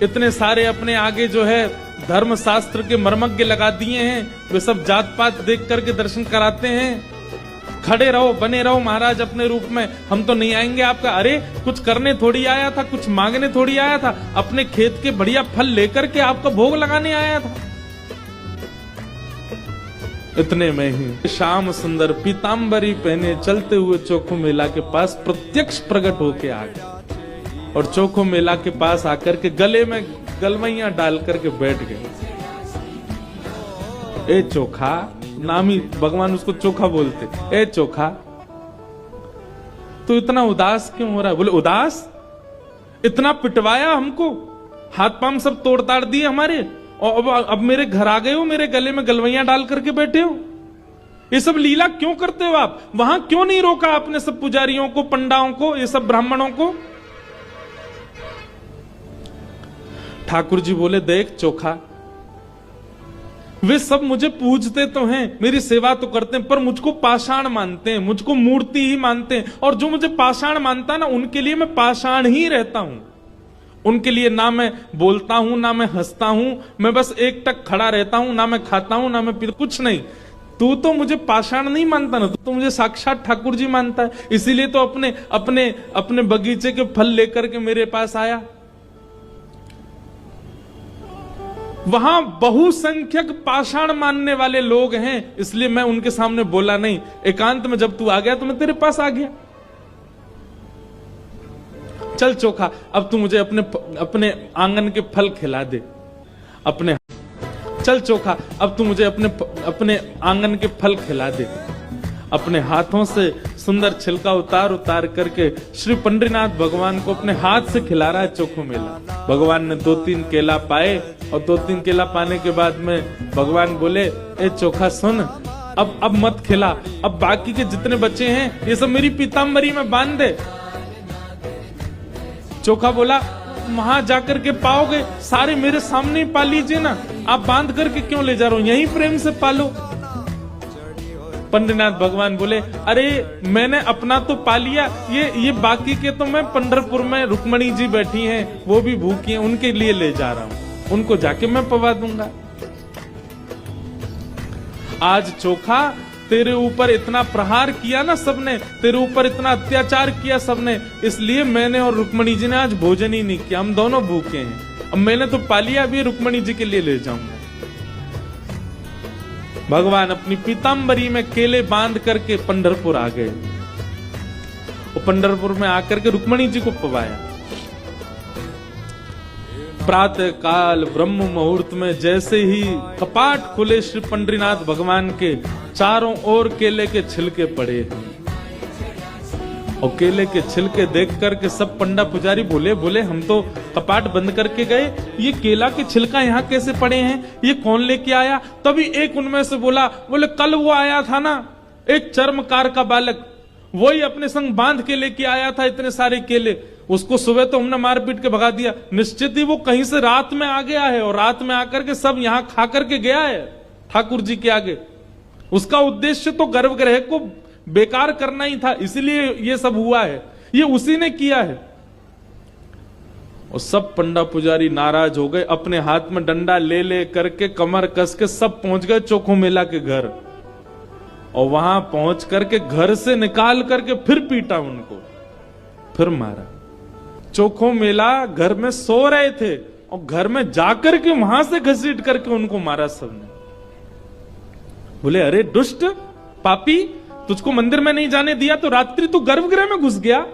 इतने सारे अपने आगे जो है धर्म शास्त्र के मर्मज्ञ लगा दिए हैं, वे सब जात पात देख करके दर्शन कराते हैं। खड़े रहो, बने रहो महाराज अपने रूप में, हम तो नहीं आएंगे आपका। अरे कुछ करने थोड़ी आया था, कुछ मांगने थोड़ी आया था, अपने खेत के बढ़िया फल लेकर के आपका भोग लगाने आया था। इतने में ही श्याम सुंदर पीतांबरी पहने चलते हुए चोखो मेला के पास प्रत्यक्ष प्रकट होके आ गए और चोखो मेला के पास आकर के गले में गलवैया डाल करके बैठ गए। ए चोखा, नाम ही भगवान उसको चोखा बोलते, ए चोखा तो इतना उदास क्यों हो रहा है? बोले उदास, इतना पिटवाया हमको, हाथ पांव सब तोड़ ताड़ दिए हमारे, और अब मेरे घर आ गए हो, मेरे गले में गलवैया डाल करके बैठे हो। ये सब लीला क्यों करते हो आप? वहां क्यों नहीं रोका आपने सब पुजारियों को, पंडाओं को, ये सब ब्राह्मणों को? ठाकुर जी बोले देख चोखा, वे सब मुझे पूजते तो हैं, मेरी सेवा तो करते हैं, पर मुझको पाषाण मानते हैं, मुझको मूर्ति ही मानते हैं, और जो मुझे पाषाण मानता है ना, उनके लिए मैं पाषाण ही रहता हूं। उनके लिए ना मैं बोलता हूं, ना मैं हंसता हूं, मैं बस एक टक खड़ा रहता हूं, ना मैं खाता हूं, ना मैं पीता, कुछ नहीं। तू तो मुझे पाषाण नहीं मानता ना, तू तो मुझे साक्षात ठाकुर जी मानता है, इसीलिए तो अपने अपने अपने बगीचे के फल लेकर के मेरे पास आया। वहां बहुसंख्यक पाषाण मानने वाले लोग हैं, इसलिए मैं उनके सामने बोला नहीं। एकांत में जब तू आ गया तो मैं तेरे पास आ गया। चल चोखा, अब तू मुझे अपने आंगन के फल खिला दे। चल चोखा, अब तू मुझे अपने आंगन के फल खिला दे। अपने हाथों से सुंदर छिलका उतार करके श्री पंडरीनाथ भगवान को अपने हाथ से खिला रहा है चोखो मेला। भगवान ने 2-3 केला पाए और 2-3 केला पाने के बाद में भगवान बोले, ए चोखा सुन, अब मत खिला, अब बाकी के जितने बच्चे हैं ये सब मेरी पीताम्बरी में बांध दे। चोखा बोला, वहां जाकर के पाओगे, सारे मेरे सामने ही पा लीजिए ना, आप बांध करके क्यों ले जा रहे हो, यहीं प्रेम से पालो। पंडरीनाथ भगवान बोले, अरे मैंने अपना तो पा लिया, ये बाकी के तो मैं पंढरपुर में रुक्मणी जी बैठी हैं, वो भी भूखी हैं, उनके लिए ले जा रहा हूं, उनको जाके मैं पवा दूंगा। आज चोखा तेरे ऊपर इतना प्रहार किया ना सबने, तेरे ऊपर इतना अत्याचार किया सबने, इसलिए मैंने और रुक्मणी जी ने आज भोजन ही नहीं किया, हम दोनों भूखे हैं। अब मैंने तो पा लिया, अभी रुक्मणी जी के लिए ले जाऊंगा। भगवान अपनी पीताम्बरी में केले बांध करके पंढरपुर आ गए और पंढरपुर में आकर के रुक्मणी जी को पवाया। प्रातः काल ब्रह्म मुहूर्त में जैसे ही कपाट खुले श्री पंडरीनाथ भगवान के, चारों ओर केले के छिलके पड़े हैं और केले के छिलके देख करके सब पंडा पुजारी बोले हम तो कपाट बंद करके गए, ये केला के छिलका यहाँ कैसे पड़े हैं, ये कौन लेके आया। तभी एक उनमें से बोले कल वो आया था ना एक चर्मकार का बालक, वही अपने संग बांध के लेके आया था इतने सारे केले, उसको सुबह तो हमने मार पीट के भगा दिया, निश्चित ही वो कहीं से रात में आ गया है और रात में आकर के सब यहाँ खा करके गया है ठाकुर जी के आगे। उसका उद्देश्य तो गर्भगृह को बेकार करना ही था, इसलिए ये सब हुआ है, ये उसी ने किया है। और सब पंडा पुजारी नाराज हो गए, अपने हाथ में डंडा ले करके कमर कस के सब पहुंच गए चोखो मेला के घर और वहां पहुंच करके घर से निकाल करके फिर पीटा उनको, फिर मारा। चोखो मेला घर में सो रहे थे और घर में जाकर के वहां से घसीट करके उनको मारा सबने। बोले, अरे दुष्ट पापी, तुझको मंदिर में नहीं जाने दिया तो रात्रि तू गर्भगृह में घुस गया।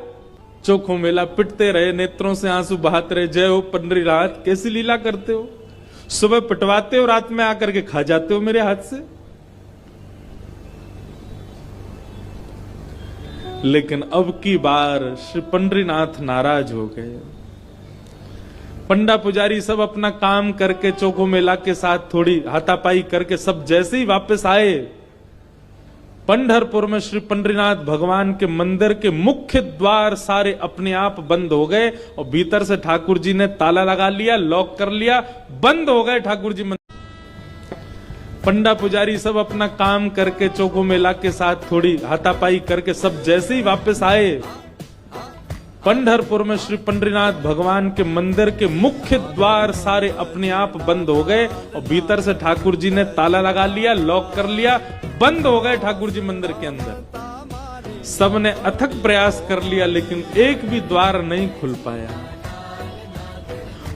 चोखो मेला पिटते रहे, नेत्रों से आंसू बहाते रहे, जय हो पंडरीनाथ, कैसी लीला करते हो, सुबह पिटवाते हो, रात में आकर के खा जाते हो मेरे हाथ से। लेकिन अब की बार श्री पंडरीनाथ नाराज हो गए। पंडा पुजारी सब अपना काम करके चोखो मेला के साथ थोड़ी हाथापाई करके सब जैसे ही वापस आए, पंढरपुर में श्री पंडरीनाथ भगवान के मंदिर के मुख्य द्वार सारे अपने आप बंद हो गए और भीतर से ठाकुर जी ने ताला लगा लिया, लॉक कर लिया, बंद हो गए ठाकुर जी मंदिर। पंडा पुजारी सब अपना काम करके चोखो मेला के साथ थोड़ी हाथापाई करके सब जैसे ही वापस आए, पंढरपुर में श्री पंडरीनाथ भगवान के मंदिर के मुख्य द्वार सारे अपने आप बंद हो गए और भीतर से ठाकुर जी ने ताला लगा लिया, लॉक कर लिया, बंद हो गए ठाकुर जी मंदिर के अंदर। सबने अथक प्रयास कर लिया लेकिन एक भी द्वार नहीं खुल पाया।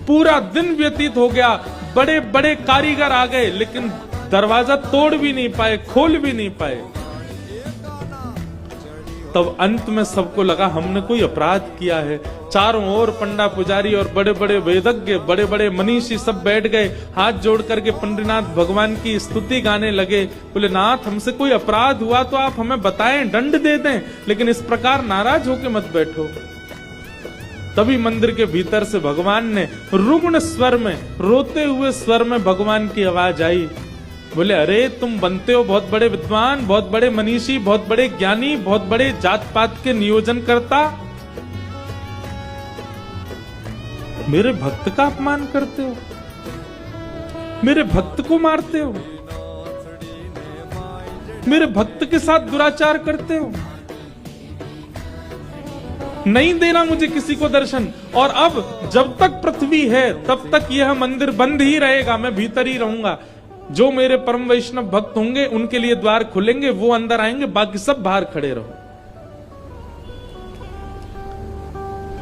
पूरा दिन व्यतीत हो गया, बड़े बड़े कारीगर आ गए लेकिन दरवाजा तोड़ भी नहीं पाए, खोल भी नहीं पाए। तब अंत में सबको लगा हमने कोई अपराध किया है। चारों ओर पंडा पुजारी और बड़े बड़े वेदज्ञ, बड़े बड़े मनीषी सब बैठ गए, हाथ जोड़ करके पंडरीनाथ भगवान की स्तुति गाने लगे। बोले, नाथ हमसे कोई अपराध हुआ तो आप हमें बताएं, दंड दे दें, लेकिन इस प्रकार नाराज होके मत बैठो। तभी मंदिर के भीतर से भगवान ने रुग्ण स्वर में, रोते हुए स्वर में भगवान की आवाज आई। बोले, अरे तुम बनते हो बहुत बड़े विद्वान, बहुत बड़े मनीषी, बहुत बड़े ज्ञानी, बहुत बड़े जात पात के नियोजन करता, मेरे भक्त का अपमान करते हो, मेरे भक्त को मारते हो, मेरे भक्त के साथ दुराचार करते हो। नहीं देना मुझे किसी को दर्शन, और अब जब तक पृथ्वी है तब तक यह मंदिर बंद ही रहेगा, मैं भीतर ही रहूंगा। जो मेरे परम वैष्णव भक्त होंगे उनके लिए द्वार खुलेंगे, वो अंदर आएंगे, बाकी सब बाहर खड़े रहो।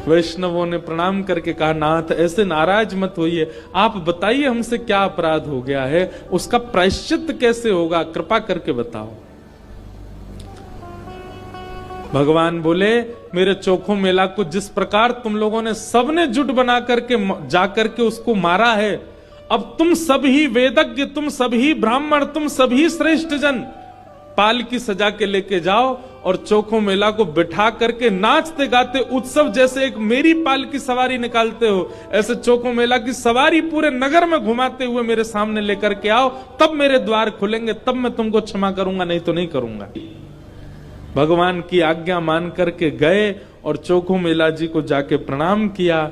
वैष्णवों ने प्रणाम करके कहा, नाथ ऐसे नाराज मत होइए, आप बताइए हमसे क्या अपराध हो गया है, उसका प्रायश्चित कैसे होगा, कृपा करके बताओ। भगवान बोले, मेरे चोखो मेला को जिस प्रकार तुम लोगों ने सबने जुट बना करके जाकर के उसको मारा है, अब तुम सभी वेदज्ञ, तुम सभी ब्राह्मण, तुम सभी श्रेष्ठ जन पाल की सजा के लेके जाओ और चोखो मेला को बिठा करके नाचते गाते उत्सव जैसे एक मेरी पाल की सवारी निकालते हो, ऐसे चोखो मेला की सवारी पूरे नगर में घुमाते हुए मेरे सामने लेकर के आओ, तब मेरे द्वार खुलेंगे, तब मैं तुमको क्षमा करूंगा, नहीं तो नहीं करूंगा। भगवान की आज्ञा मान करके गए और चोखो मेला जी को जाके प्रणाम किया।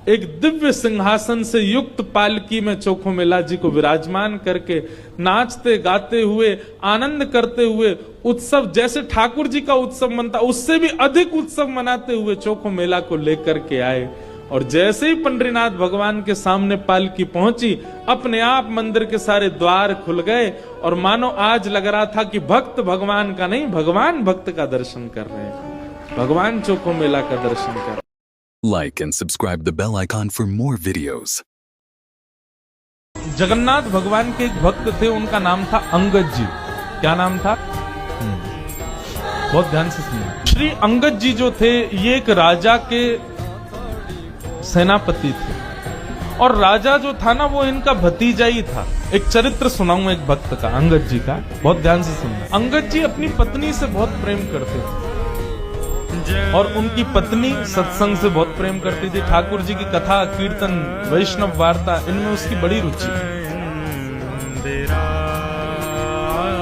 एक दिव्य सिंहासन से युक्त पालकी में चोखो मेला जी को विराजमान करके नाचते गाते हुए आनंद करते हुए उत्सव जैसे ठाकुर जी का उत्सव मनता उससे भी अधिक उत्सव मनाते हुए चोखो मेला को लेकर के आए। और जैसे ही पंडरीनाथ भगवान के सामने पालकी पहुंची, अपने आप मंदिर के सारे द्वार खुल गए और मानो आज लग रहा था कि भक्त भगवान का नहीं, भगवान भक्त का दर्शन कर रहे हैं, भगवान चोखो मेला का दर्शन कर। Like and subscribe the bell icon for more videos. Jagannath भगवान के एक भक्त थे, उनका नाम था अंगद जी। क्या नाम था? बहुत ध्यान से सुनिए। श्री अंगद जी जो थे, ये एक राजा के सेनापति थे और राजा जो था ना, वो इनका भतीजा ही था। एक चरित्र सुनाऊं एक भक्त का, अंगद जी का, बहुत ध्यान से सुनिए। अंगद जी अपनी पत्नी से बहुत प्रेम करते थे और उनकी पत्नी सत्संग से बहुत प्रेम करती थी। ठाकुर जी की कथा, कीर्तन, वैष्णव वार्ता, इनमें उसकी बड़ी रुचि।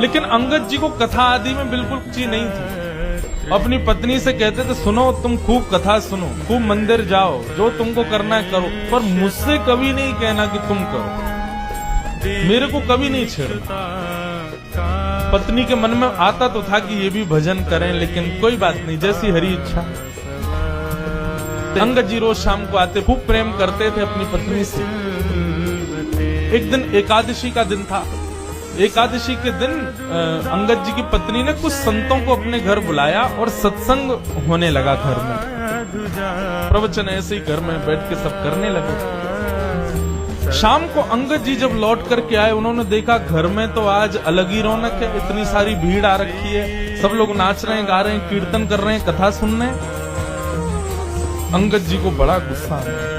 लेकिन अंगद जी को कथा आदि में बिल्कुल रुचि नहीं थी। अपनी पत्नी से कहते थे, सुनो तुम खूब कथा सुनो, खूब मंदिर जाओ, जो तुमको करना है करो, पर मुझसे कभी नहीं कहना कि तुम करो, मेरे को कभी नहीं छेड़ो। पत्नी के मन में आता तो था कि ये भी भजन करें, लेकिन कोई बात नहीं, जैसी हरी इच्छा। अंगद जी रोज शाम को आते, खूब प्रेम करते थे अपनी पत्नी से। एक दिन एकादशी का दिन था। एकादशी के दिन अंगद जी की पत्नी ने कुछ संतों को अपने घर बुलाया और सत्संग होने लगा घर में। प्रवचन ऐसे ही घर में बैठ के सब करने लगे। शाम को अंगद जी जब लौट करके आए, उन्होंने देखा घर में तो आज अलग ही रौनक है, इतनी सारी भीड़ आ रखी है, सब लोग नाच रहे हैं, गा रहे हैं, कीर्तन कर रहे हैं, कथा सुन रहे हैं। अंगद जी को बड़ा गुस्सा आया,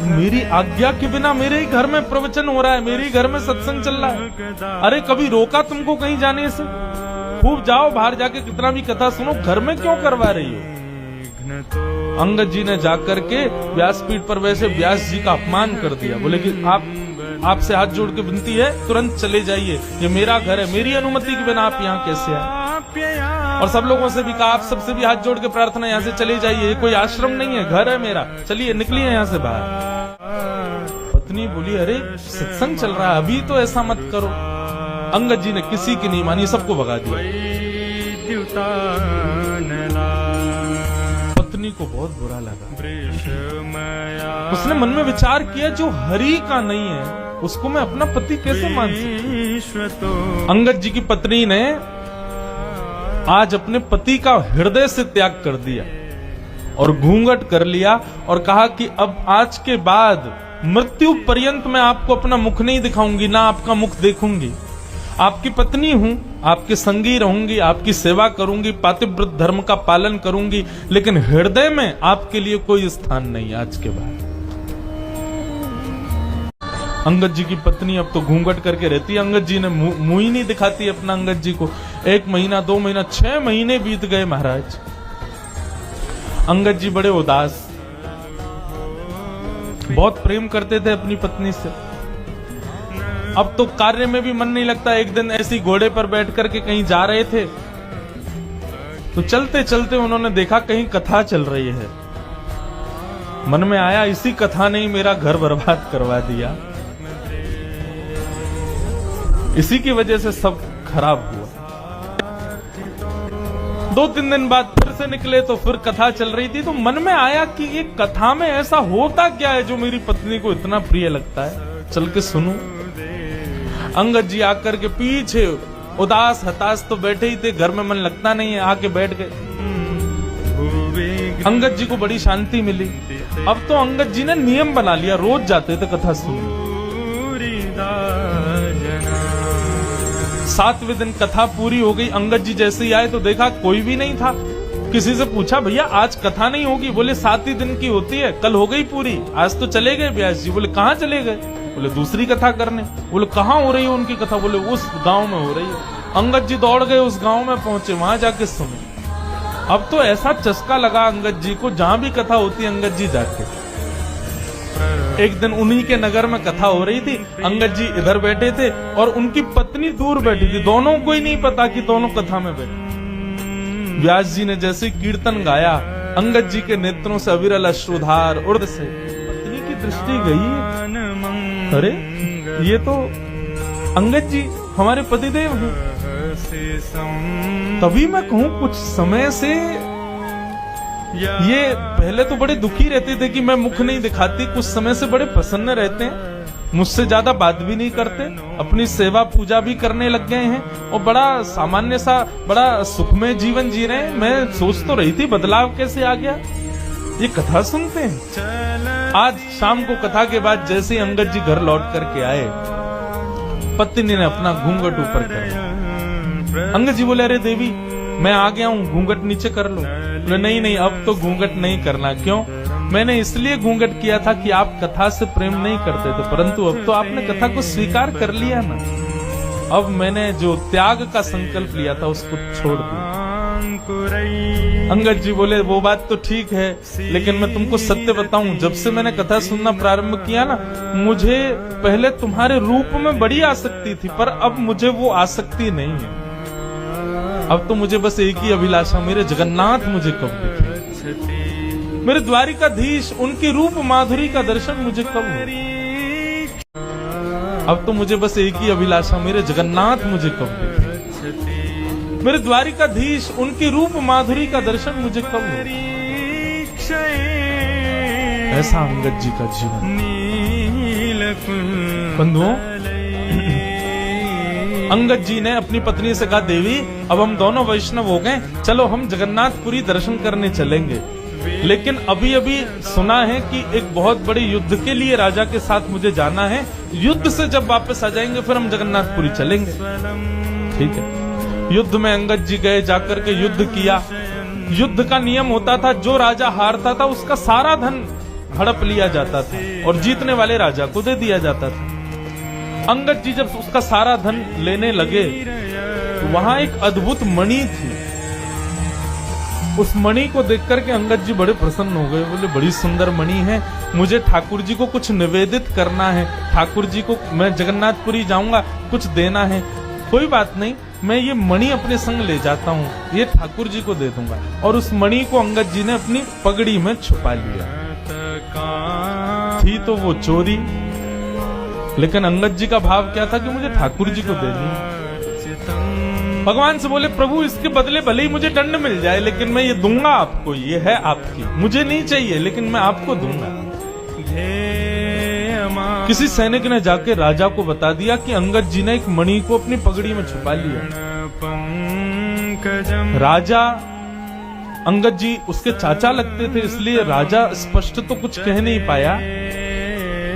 मेरी आज्ञा के बिना मेरे ही घर में प्रवचन हो रहा है, मेरे ही घर में सत्संग चल रहा है, अरे कभी रोका तुमको कहीं जाने से? खूब जाओ बाहर जाके कितना भी कथा सुनो, घर में क्यों करवा रही हो? अंगद जी ने जाकर के व्यासपीठ पर वैसे व्यास जी का अपमान कर दिया। बोले कि आपसे हाथ जोड़ के विनती है, तुरंत चले जाइए, ये मेरा घर है, मेरी अनुमति के बिना आप यहाँ कैसे आए? और सब लोगों से भी कहा, आप सबसे भी हाथ जोड़ के प्रार्थना, यहाँ से चले जाइए, ये कोई आश्रम नहीं है, घर है मेरा, चलिए निकलिए यहाँ से बाहर। पत्नी बोली, अरे सत्संग चल रहा है, अभी तो ऐसा मत करो। अंगद जी ने किसी की नहीं मानी, सबको भगा दिया। पत्नी को बहुत बुरा लगा। उसने मन में विचार किया, जो हरि का नहीं है उसको मैं अपना पति कैसे मान सकती? अंगद जी की पत्नी ने आज अपने पति का हृदय से त्याग कर दिया और घूंघट कर लिया और कहा कि अब आज के बाद मृत्यु पर्यंत मैं आपको अपना मुख नहीं दिखाऊंगी, ना आपका मुख देखूंगी। आपकी पत्नी हूं, आपके संगी रहूंगी, आपकी सेवा करूंगी, पातिव्रत धर्म का पालन करूंगी, लेकिन हृदय में आपके लिए कोई स्थान नहीं आज के बाद। अंगद जी की पत्नी अब तो घूंघट करके रहती है। अंगद जी ने मुंह ही नहीं दिखाती अपना अंगद जी को। 1 महीना 2 महीना 6 महीने बीत गए महाराज। अंगद जी बड़े उदास, बहुत प्रेम करते थे अपनी पत्नी से। अब तो कार्य में भी मन नहीं लगता। एक दिन ऐसी घोड़े पर बैठ करके कहीं जा रहे थे तो चलते चलते उन्होंने देखा कहीं कथा चल रही है। मन में आया, इसी कथा ने ही मेरा घर बर्बाद करवा दिया, इसी की वजह से सब खराब हुआ। 2-3 दिन बाद फिर से निकले तो फिर कथा चल रही थी, तो मन में आया कि ये कथा में ऐसा होता क्या है जो मेरी पत्नी को इतना प्रिय लगता है, चल के सुनूं। अंगद जी आकर के पीछे उदास हताश तो बैठे ही थे, घर में मन लगता नहीं है, आके बैठ गए। अंगद जी को बड़ी शांति मिली। अब तो अंगद जी ने नियम बना लिया, रोज जाते थे कथा सुनने। 7वें दिन कथा पूरी हो गई। अंगद जी जैसे ही आए तो देखा कोई भी नहीं था। किसी से पूछा, भैया आज कथा नहीं होगी? बोले 7 ही दिन की होती है, कल हो गई पूरी, आज तो चले गए व्यास जी। बोले कहाँ चले गए? बोले दूसरी कथा करने। बोले कहाँ हो रही है उनकी कथा? बोले उस गांव में हो रही है। अंगद जी दौड़ गए, उस गांव में पहुंचे, वहां जाके सुने। अब तो ऐसा चस्का लगा अंगद जी को, जहां भी कथा होती अंगद जी जाके। एक दिन उन्हीं के नगर में कथा हो रही थी, अंगद जी इधर बैठे थे और उनकी पत्नी दूर बैठी थी। दोनों को ही नहीं पता कि दोनों कथा में बैठे। व्यास जी ने जैसे कीर्तन गाया, अंगद जी के नेत्रों से अविरल अश्रुधार उर्द से। पत्नी की दृष्टि गई, अरे ये तो अंगद जी हमारे पतिदेव हैं। तभी मैं कहूं कुछ समय से ये पहले तो बड़े दुखी रहते थे कि मैं मुख नहीं दिखाती, कुछ समय से बड़े प्रसन्न रहते हैं, मुझसे ज्यादा बात भी नहीं करते, अपनी सेवा पूजा भी करने लग गए हैं और बड़ा सामान्य सा बड़ा सुखमय जीवन जी रहे हैं। मैं सोच तो रही थी बदलाव कैसे आ गया, ये कथा सुनते हैं। आज शाम को कथा के बाद जैसे ही अंगद जी घर लौट करके आए, पत्नी ने अपना घूंघट ऊपर कर। अंगद जी बोले, अरे देवी मैं आ गया हूँ, घूंघट नीचे कर लो। बोले नहीं, अब तो घूंघट नहीं करना। क्यों? मैंने इसलिए घूंघट किया था कि आप कथा से प्रेम नहीं करते थे, परंतु अब तो आपने कथा को स्वीकार कर लिया ना। अब मैंने जो त्याग का संकल्प लिया था उसको छोड़ दिया। अंगद जी बोले, वो बात तो ठीक है, लेकिन मैं तुमको सत्य बताऊं, जब से मैंने कथा सुनना प्रारंभ किया ना, मुझे पहले तुम्हारे रूप में बड़ी आसक्ति थी, पर अब मुझे वो आसक्ति नहीं है। अब तो मुझे बस एक ही अभिलाषा, मेरे जगन्नाथ मुझे कब दिखे, मेरे द्वारिकाधीश उनकी रूप माधुरी का दर्शन मुझे कब हो। अब तो मुझे बस एक ही अभिलाषा, मेरे जगन्नाथ मुझे कब दिखे, मेरे द्वारिकाधीश उनकी रूप माधुरी का दर्शन मुझे कब हो। ऐसा अंगद जी का जीवन। बंधुओं, अंगद जी ने अपनी पत्नी से कहा, देवी अब हम दोनों वैष्णव हो गए, चलो हम जगन्नाथपुरी दर्शन करने चलेंगे। लेकिन अभी अभी सुना है कि एक बहुत बड़े युद्ध के लिए राजा के साथ मुझे जाना है, युद्ध से जब वापस आ जाएंगे फिर हम जगन्नाथपुरी चलेंगे। ठीक है। युद्ध में अंगद जी गए, जाकर के युद्ध किया। युद्ध का नियम होता था, जो राजा हारता था उसका सारा धन हड़प लिया जाता था और जीतने वाले राजा को दे दिया जाता था। अंगद जी जब उसका सारा धन लेने लगे, वहां एक अद्भुत मणि थी। उस मणि को देखकर के अंगद जी बड़े प्रसन्न हो गए। बोले, बड़ी सुंदर मणि है, मुझे ठाकुर जी को कुछ निवेदित करना है, ठाकुर जी को मैं जगन्नाथपुरी जाऊंगा, कुछ देना है। कोई बात नहीं, मैं ये मणि अपने संग ले जाता हूँ, ये ठाकुर जी को दे दूंगा। और उस मणि को अंगद जी ने अपनी पगड़ी में छुपा लिया। थी तो वो चोरी, लेकिन अंगद जी का भाव क्या था कि मुझे ठाकुर जी को देनी है। भगवान से बोले, प्रभु इसके बदले भले ही मुझे दंड मिल जाए, लेकिन मैं ये दूंगा आपको, ये है आपकी, मुझे नहीं चाहिए लेकिन मैं आपको दूंगा। किसी सैनिक ने जाके राजा को बता दिया कि अंगद जी ने एक मणि को अपनी पगड़ी में छुपा लिया। राजा, अंगद जी उसके चाचा लगते थे, इसलिए राजा स्पष्ट तो कुछ कह नहीं पाया,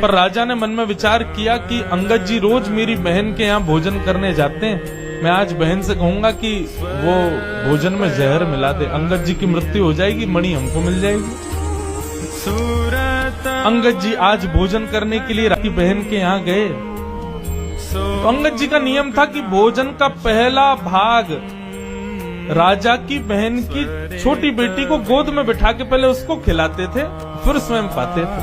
पर राजा ने मन में विचार किया कि अंगद जी रोज मेरी बहन के यहाँ भोजन करने जाते हैं, मैं आज बहन से कहूंगा कि वो भोजन में जहर मिला दे, अंगद जी की मृत्यु हो जाएगी, मणि हमको मिल जाएगी। अंगद जी आज भोजन करने के लिए राकी बहन के यहाँ गए। तो अंगद जी का नियम था कि भोजन का पहला भाग राजा की बहन की छोटी बेटी को गोद में बिठा के पहले उसको खिलाते थे, फिर स्वयं पाते थे।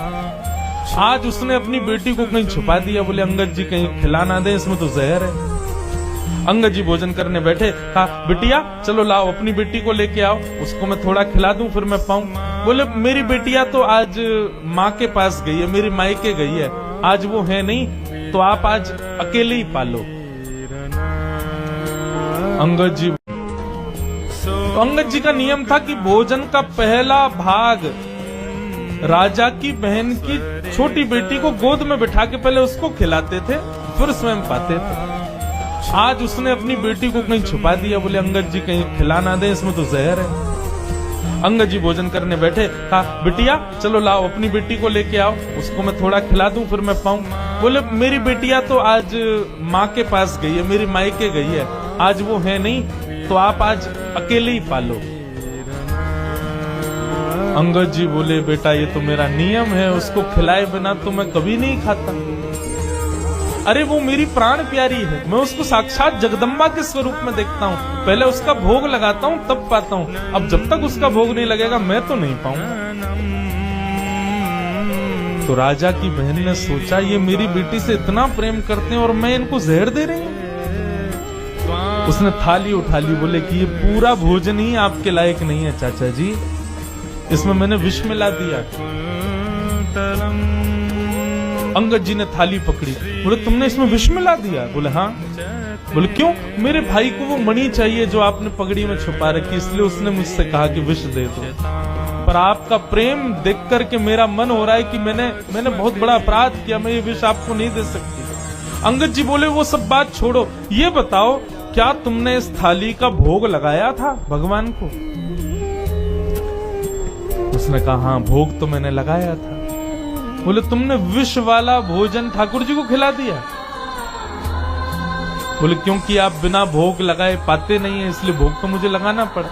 आज उसने अपनी बेटी को कहीं छुपा दिया, बोले अंगद जी कहीं खिला ना दे, इसमें तो जहर है। अंगद जी भोजन करने बैठे, कहा बिटिया चलो लाओ अपनी बेटी को लेके आओ, उसको मैं थोड़ा खिला दूं फिर मैं पाऊं। बोले मेरी बेटिया तो आज माँ के पास गई है, मेरी मायके गई है, आज वो है नहीं, तो आप आज अकेले ही पालो। अंगद जी, तो अंगद जी का नियम था कि भोजन का पहला भाग राजा की बहन की छोटी बेटी को गोद में बिठा के पहले उसको खिलाते थे, फिर स्वयं पाते थे। आज उसने अपनी बेटी को कहीं छुपा दिया, बोले अंगद जी कहीं खिला ना दे, इसमें तो जहर है। अंगद जी भोजन करने बैठे, कहा बिटिया चलो लाओ अपनी बेटी को लेके आओ, उसको मैं थोड़ा खिला दूं फिर मैं पाऊं। बोले मेरी बेटिया तो आज माँ के पास गई है, मेरी मायके गई है, आज वो है नहीं, तो आप आज अकेले ही पालो। अंगद जी बोले बेटा ये तो मेरा नियम है, उसको खिलाए बिना तो मैं कभी नहीं खाता। अरे वो मेरी प्राण प्यारी है, मैं उसको साक्षात जगदम्बा के स्वरूप में देखता हूँ, पहले उसका भोग लगाता हूँ तब पाता हूँ, अब जब तक उसका भोग नहीं लगेगा मैं तो नहीं पाऊंगा। तो राजा की बहन ने सोचा ये मेरी बेटी से इतना प्रेम करते हैं और मैं इनको जहर दे रही हूँ। उसने थाली उठा ली, बोले कि ये पूरा भोजन ही आपके लायक नहीं है चाचा जी, इसमें मैंने विष मिला दिया। अंगद जी ने थाली पकड़ी, बोले तुमने इसमें विष मिला दिया? बोले हाँ। बोले क्यों? मेरे भाई को वो मणि चाहिए जो आपने पगड़ी में छुपा रखी, इसलिए उसने मुझसे कहा कि विष दे दो। पर आपका प्रेम देख करके मेरा मन हो रहा है कि मैंने बहुत बड़ा अपराध किया, मैं ये विष आपको नहीं दे सकती। अंगद जी बोले वो सब बात छोड़ो, ये बताओ क्या तुमने इस थाली का भोग लगाया था भगवान को? उसने कहा हाँ भोग तो मैंने लगाया था। बोले तुमने विष वाला भोजन ठाकुर जी को खिला दिया? बोले क्योंकि आप बिना भोग लगाए पाते नहीं है, इसलिए भोग तो मुझे लगाना पड़ा।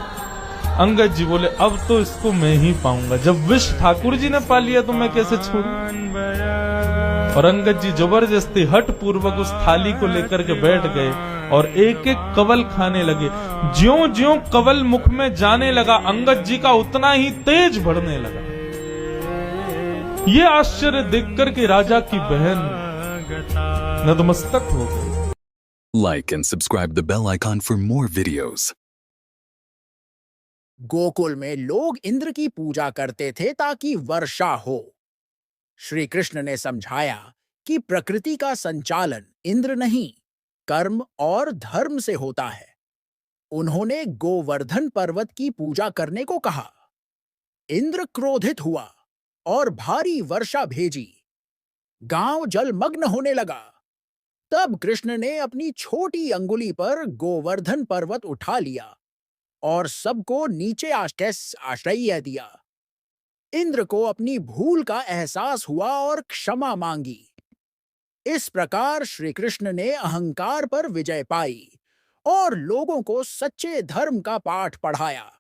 अंगद जी बोले अब तो इसको मैं ही पाऊंगा, जब विष ठाकुर जी ने पा लिया तो मैं कैसे छोड़ूं? और अंगद जी जबरदस्ती हठ पूर्वक उस थाली को लेकर के बैठ गए और एक एक कवल खाने लगे। ज्यों ज्यों कवल मुख में जाने लगा अंगद जी का उतना ही तेज बढ़ने लगा। ये आश्चर्य देखकर के राजा की बहन नतमस्तक हो गई। Like and subscribe the bell icon for more videos. Gokul में लोग इंद्र की पूजा करते थे ताकि वर्षा हो। श्री कृष्ण ने समझाया कि प्रकृति का संचालन इंद्र नहीं, कर्म और धर्म से होता है। उन्होंने गोवर्धन पर्वत की पूजा करने को कहा। इंद्र क्रोधित हुआ और भारी वर्षा भेजी। गांव जलमग्न होने लगा। तब कृष्ण ने अपनी छोटी अंगुली पर गोवर्धन पर्वत उठा लिया और सबको नीचे आश्रय दिया। इंद्र को अपनी भूल का एहसास हुआ और क्षमा मांगी। इस प्रकार श्री कृष्ण ने अहंकार पर विजय पाई और लोगों को सच्चे धर्म का पाठ पढ़ाया।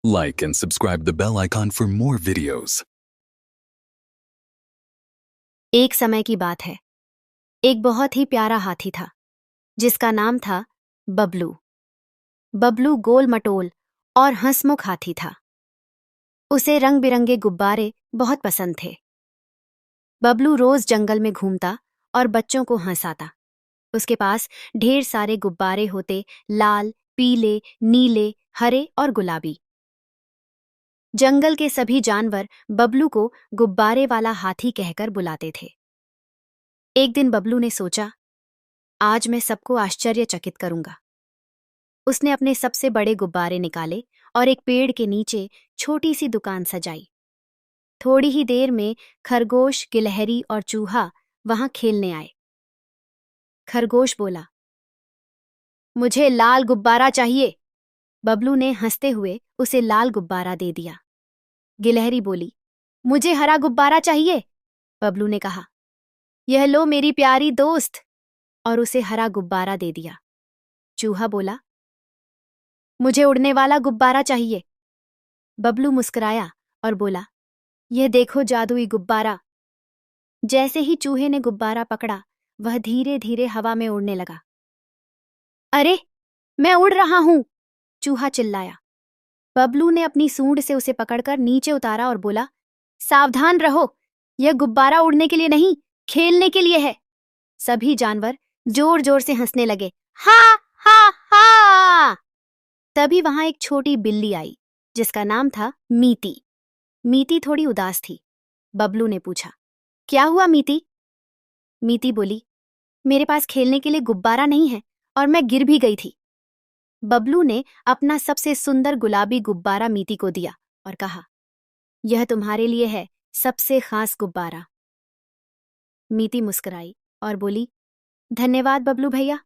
Like and subscribe the bell icon for more videos. एक समय की बात है, एक बहुत ही प्यारा हाथी था जिसका नाम था बबलू। बबलू गोल मटोल और हंसमुख हाथी था। उसे रंग बिरंगे गुब्बारे बहुत पसंद थे। बबलू रोज जंगल में घूमता और बच्चों को हंसाता। उसके पास ढेर सारे गुब्बारे होते, लाल, पीले, नीले, हरे और गुलाबी। जंगल के सभी जानवर बबलू को गुब्बारे वाला हाथी कहकर बुलाते थे। एक दिन बबलू ने सोचा, आज मैं सबको आश्चर्यचकित करूंगा। उसने अपने सबसे बड़े गुब्बारे निकाले और एक पेड़ के नीचे छोटी सी दुकान सजाई। थोड़ी ही देर में खरगोश, गिलहरी और चूहा वहां खेलने आए। खरगोश बोला, मुझे लाल गुब्बारा चाहिए। बबलू ने हंसते हुए उसे लाल गुब्बारा दे दिया। गिलहरी बोली, मुझे हरा गुब्बारा चाहिए। बबलू ने कहा, यह लो मेरी प्यारी दोस्त, और उसे हरा गुब्बारा दे दिया। चूहा बोला, मुझे उड़ने वाला गुब्बारा चाहिए। बबलू मुस्कुराया और बोला, यह देखो जादुई गुब्बारा। जैसे ही चूहे ने गुब्बारा पकड़ा, वह धीरे धीरे हवा में उड़ने लगा। अरे, मैं उड़ रहा हूं, चूहा चिल्लाया। बबलू ने अपनी सूंड से उसे पकड़कर नीचे उतारा और बोला, सावधान रहो, यह गुब्बारा उड़ने के लिए नहीं, खेलने के लिए है। सभी जानवर जोर जोर से हंसने लगे। हा हा हा। तभी वहां एक छोटी बिल्ली आई जिसका नाम था मीती। मीती थोड़ी उदास थी। बबलू ने पूछा, क्या हुआ मीती? मीती बोली, मेरे पास खेलने के लिए गुब्बारा नहीं है और मैं गिर भी गई थी। बबलू ने अपना सबसे सुंदर गुलाबी गुब्बारा मीती को दिया और कहा, यह तुम्हारे लिए है, सबसे खास गुब्बारा। मीती मुस्कुराई और बोली, धन्यवाद बबलू भैया।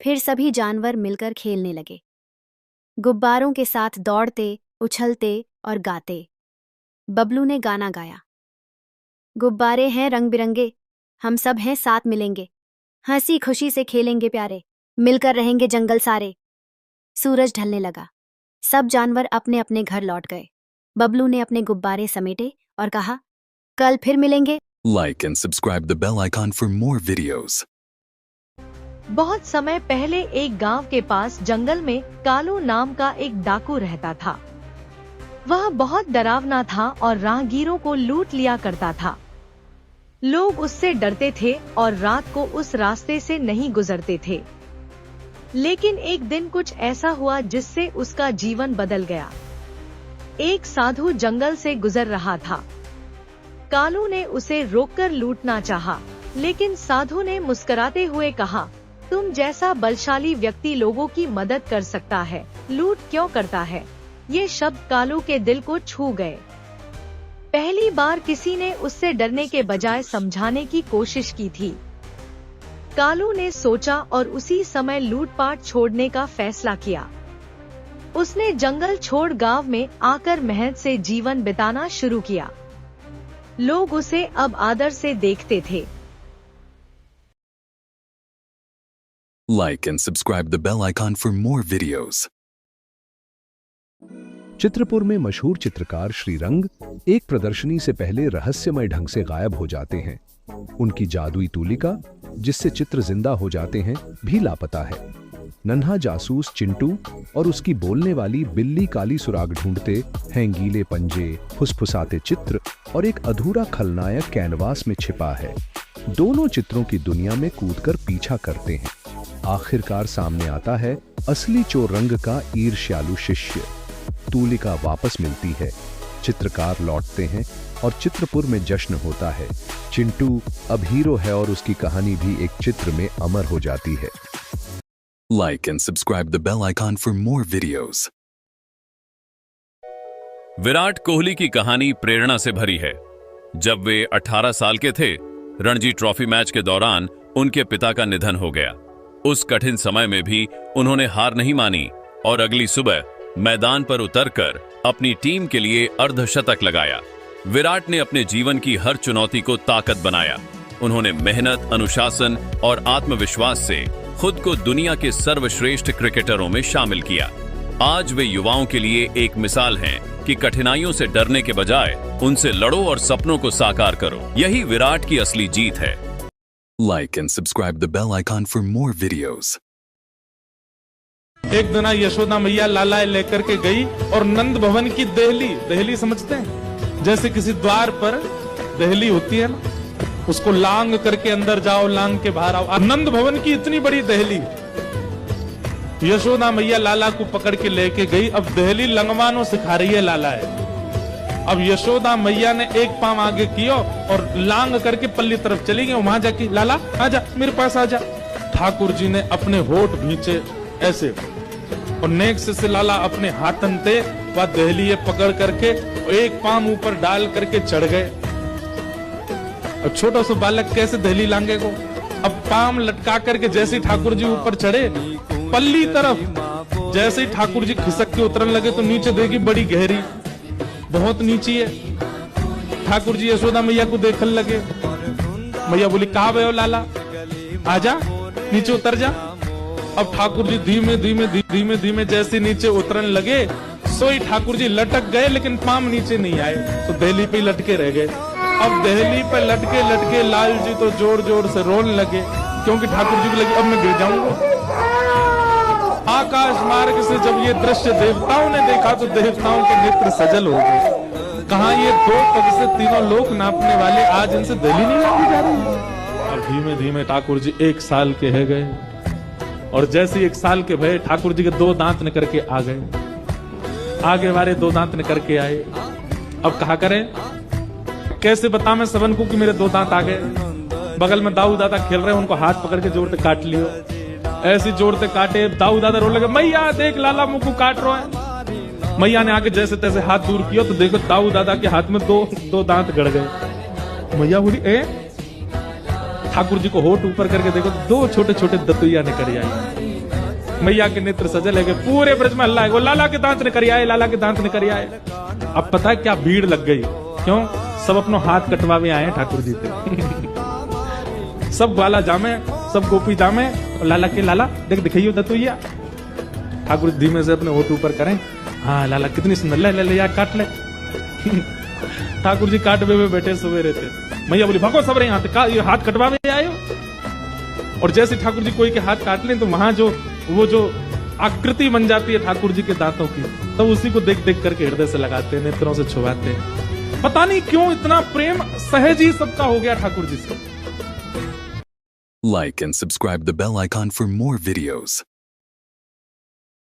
फिर सभी जानवर मिलकर खेलने लगे। गुब्बारों के साथ दौड़ते, उछलते और गाते। बबलू ने गाना गाया, गुब्बारे हैं रंग बिरंगे, हम सब हैं साथ मिलेंगे, हंसी खुशी से खेलेंगे प्यारे, मिलकर रहेंगे जंगल सारे। सूरज ढलने लगा, सब जानवर अपने अपने घर लौट गए। बबलू ने अपने गुब्बारे समेटे और कहा, कल फिर मिलेंगे। Like and subscribe the bell icon for more videos. बहुत समय पहले एक गांव के पास जंगल में कालू नाम का एक डाकू रहता था। वह बहुत डरावना था और राहगीरों को लूट लिया करता था। लोग उससे डरते थे और रात को उस रास्ते से नहीं गुजरते थे। लेकिन एक दिन कुछ ऐसा हुआ जिससे उसका जीवन बदल गया। एक साधु जंगल से गुजर रहा था। कालू ने उसे रोककर लूटना चाहा, लेकिन साधु ने मुस्कुराते हुए कहा, तुम जैसा बलशाली व्यक्ति लोगों की मदद कर सकता है, लूट क्यों करता है। ये शब्द कालू के दिल को छू गए। पहली बार किसी ने उससे डरने के बजाय समझाने की कोशिश की थी। कालू ने सोचा और उसी समय लूटपाट छोड़ने का फैसला किया। उसने जंगल छोड़ गांव में आकर मेहनत से जीवन बिताना शुरू किया। लोग उसे अब आदर से देखते थे। Like and subscribe the bell icon for more videos. Chitrapur में मशहूर चित्रकार श्रीरंग एक प्रदर्शनी से पहले रहस्यमय ढंग से गायब हो जाते हैं। उनकी जादुई तूलिका, जिससे चित्र जिंदा हो जाते हैं, भी लापता है। नन्हा जासूस चिंटू और उसकी बोलने वाली बिल्ली काली सुराग ढूंढते हैं गीले पंजे, फुसफुसाते चित्र और एक अधूरा खलनायक कैनवास में छिपा है। दोनों चित्रों की दुनिया में कूदकर पीछा करते हैं। आखिरकार सामने आता है असली चोर रंग का ईर्ष्यालु शिष्य। तूलिका वापस मिलती है, चित्रकार लौटते हैं और चित्रपुर में जश्न होता है। चिंटू अब हीरो है और उसकी कहानी भी एक चित्र में अमर हो जाती है। Like and subscribe the bell icon for more videos. Virat Kohli की कहानी प्रेरणा से भरी है। जब वे 18 साल के थे, रणजी ट्रॉफी मैच के दौरान उनके पिता का निधन हो गया। उस कठिन समय में भी उन्होंने हार नहीं मानी और अगली सुबह मैदान पर उतरकर अपनी टीम के लिए अर्धशतक लगाया। विराट ने अपने जीवन की हर चुनौती को ताकत बनाया। उन्होंने मेहनत, अनुशासन और आत्मविश्वास से खुद को दुनिया के सर्वश्रेष्ठ क्रिकेटरों में शामिल किया। आज वे युवाओं के लिए एक मिसाल हैं कि कठिनाइयों से डरने के बजाय उनसे लड़ो और सपनों को साकार करो। यही विराट की असली जीत है। Like and subscribe the bell icon for more videos. एक दिन यशोदा मैया लाला लेकर के गई और नंद भवन की दहली समझते हैं, जैसे किसी द्वार पर दहली होती है ना, उसको लांग करके अंदर जाओ, लांग के बाहर आओ। नंद भवन की इतनी बड़ी दहली, यशोदा मैया लाला को पकड़ के लेके गई। अब दहली लंगवानो सिखा रही है लाला है। अब यशोदा मैया ने एक पांव आगे किया और लांग करके पल्ली तरफ चली गई। वहां जाके लाला आजा, मेरे पास आजा। ठाकुर जी ने अपने होठ भींचे ऐसे और नेक्स्ट से लाला अपने हाथन थे वह दहली पकड़ करके एक पांव ऊपर डाल करके चढ़ गए। अब छोटा सा बालक कैसे दहली लांगे को, अब पांव लटका करके जैसे ही ठाकुर जी ऊपर चढ़े पल्ली तरफ, जैसे ही ठाकुर जी खिसक के उतरने लगे तो नीचे देखी बड़ी गहरी, बहुत नीची है। ठाकुर जी यशोदा मैया को देखने लगे। मैया बोली, कहा भयो लाला, आजा नीचे उतर जा। अब ठाकुर जी धीमे धीमे जैसे नीचे उतरने लगे, सोई ठाकुर जी लटक गए, लेकिन पांव नीचे नहीं आए, तो दहली पे लटके रह गए। अब दहली पे लटके लाल जी तो जोर जोर से रोने लगे, क्योंकि ठाकुर जी को लगी अब मैं गिर जाऊंगा। आकाश मार्ग से जब ये दृश्य देवताओं ने देखा तो देवताओं के नेत्र सजल हो गए। कहा ये 2 पग से तीनों लोक नापने वाले आज इनसे दहली नहीं नापी जा रही। अब धीमे धीमे ठाकुर जी 1 साल के है गए और जैसे 1 साल के भय ठाकुर जी के 2 दांत निकल के आ गए, आगे वाले 2 दांत निकल के आए। अब कहा करें, कैसे बता मैं सबन को कि मेरे 2 दांत आ गए। बगल में दाऊ दादा खेल रहे हैं, उनको हाथ पकड़ के जोर से काट लियो। ऐसी जोर से काटे, दाऊ दादा रोने लगे, मैया देख लाला मुझको काट रहा है। मैया ने आके जैसे तैसे हाथ दूर किया तो देखो दाऊ दादा के हाथ में 2 दांत गड़ गए। मैया बोली, ठाकुर जी को होठ ऊपर करके देखो 2 छोटे छोटे दतुइया निकल आई। मैया के नेत्र सजल है, पूरे ब्रज में हल्ला है, वो लाला के दांत निकल आए, लाला के दांत निकल आए। अब पता है क्या भीड़ लग गई, क्यों? सब अपनो हाथ कटवावे आए ठाकुर जी थे। सब ग्वाला जामे, सब गोपी जामे, और लाला के लाला देख दिखाइयो दतुइया। ठाकुर धीमे से अपने होठ ऊपर करें, हाँ लाला कितनी सुंदर, ले ले ले यार काट ले। ठाकुर जी काटवे हुए बैठे सवेरे थे। मैया बोली भागो सब रहे यहाँ, ये हाथ कटवावे आए हो। और जैसे ठाकुर जी कोई के हाथ काट लें तो वहां जो वो जो आकृति बन जाती है ठाकुर जी के दांतों की, तो उसी को देख देख करके हृदय से लगाते हैं, नेत्रों से छुपाते हैं। पता नहीं क्यों इतना प्रेम सहज ही सबका हो गया ठाकुर जी से। Like and subscribe the bell icon for more videos.